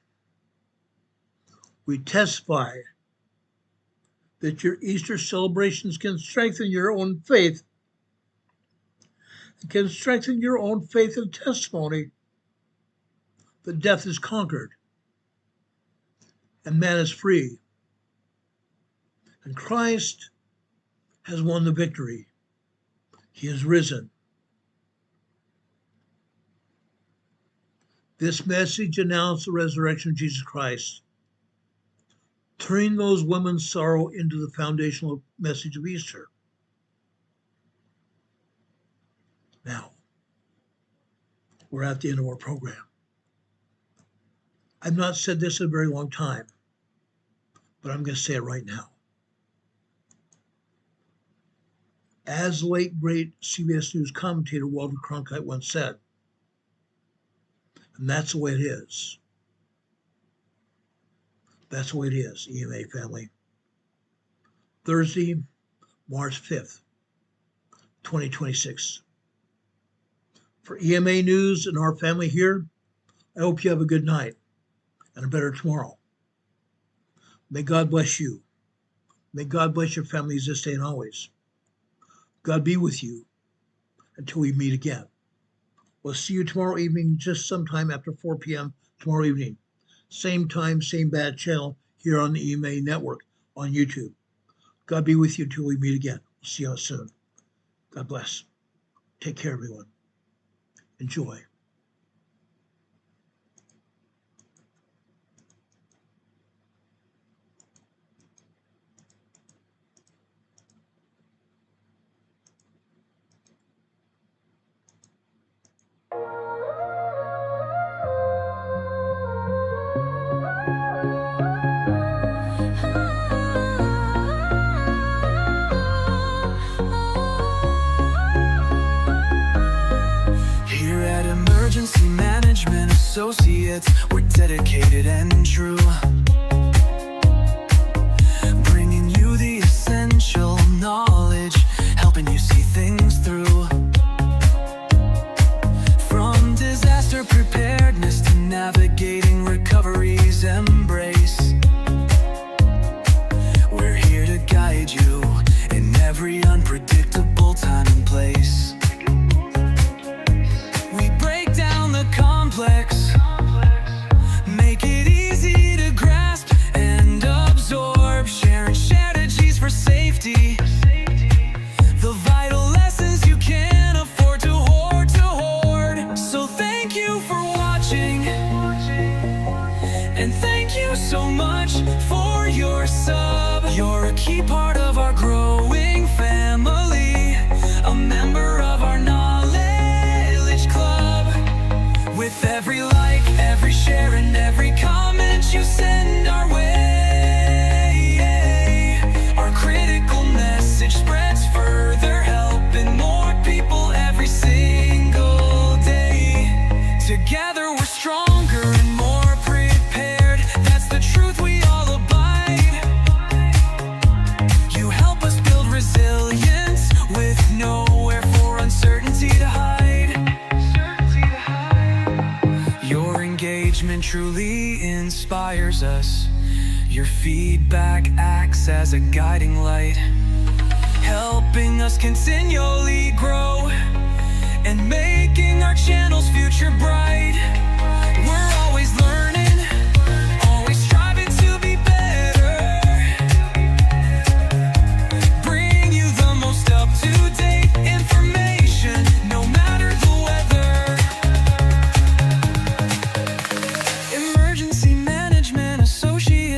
we testify that your Easter celebrations can strengthen your own faith, and can strengthen your own faith and testimony that death is conquered and man is free, and Christ has won the victory. He is risen. This message announced the resurrection of Jesus Christ, turning those women's sorrow into the foundational message of Easter. Now, we're at the end of our program. I've not said this in a very long time, but I'm going to say it right now. As late great CBS News commentator Walter Cronkite once said, and that's the way it is. That's the way it is, EMA family. Thursday, March 5th, 2026. For EMA News and our family here, I hope you have a good night and a better tomorrow. May God bless you. May God bless your families this day and always. God be with you until we meet again. We'll see you tomorrow evening, just sometime after 4 p.m. tomorrow evening. Same time, same bad channel here on the EMA network on YouTube. God be with you until we meet again. We'll see you soon. God bless. Take care, everyone. Enjoy. Emergency Management Associates, we're dedicated and true, bringing you the essential knowledge, helping you see things through. From disaster preparedness to navigating recovery's embrace, we're here to guide you in every unpredictable time and place. Complex, make it easy to grasp and absorb, sharing strategies for safety, the vital lessons you can't afford to hoard. So thank you for watching, and thank you so much for your sub. You're a key part of our growing family, a member of our knowledge club. With every like, every share, and every comment you send our way, our critical message spreads further, helping more people every single day. Together we're stronger and more prepared. That's the truth we all abide. You help us build resilience with nowhere for uncertainty to hide. Your engagement truly inspires us. Your feedback acts as a guiding light, helping us continually grow and making our channel's future bright. We're always learning, always striving to be better, bring you the most up-to-date information, no matter the weather. Emergency Management Associates.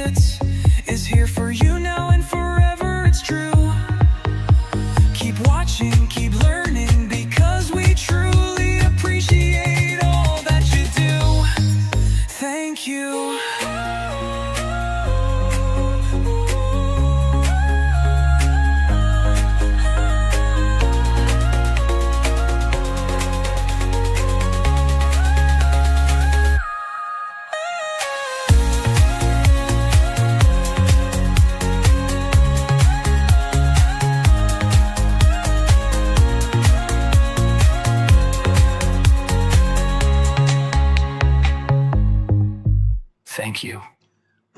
Thank you.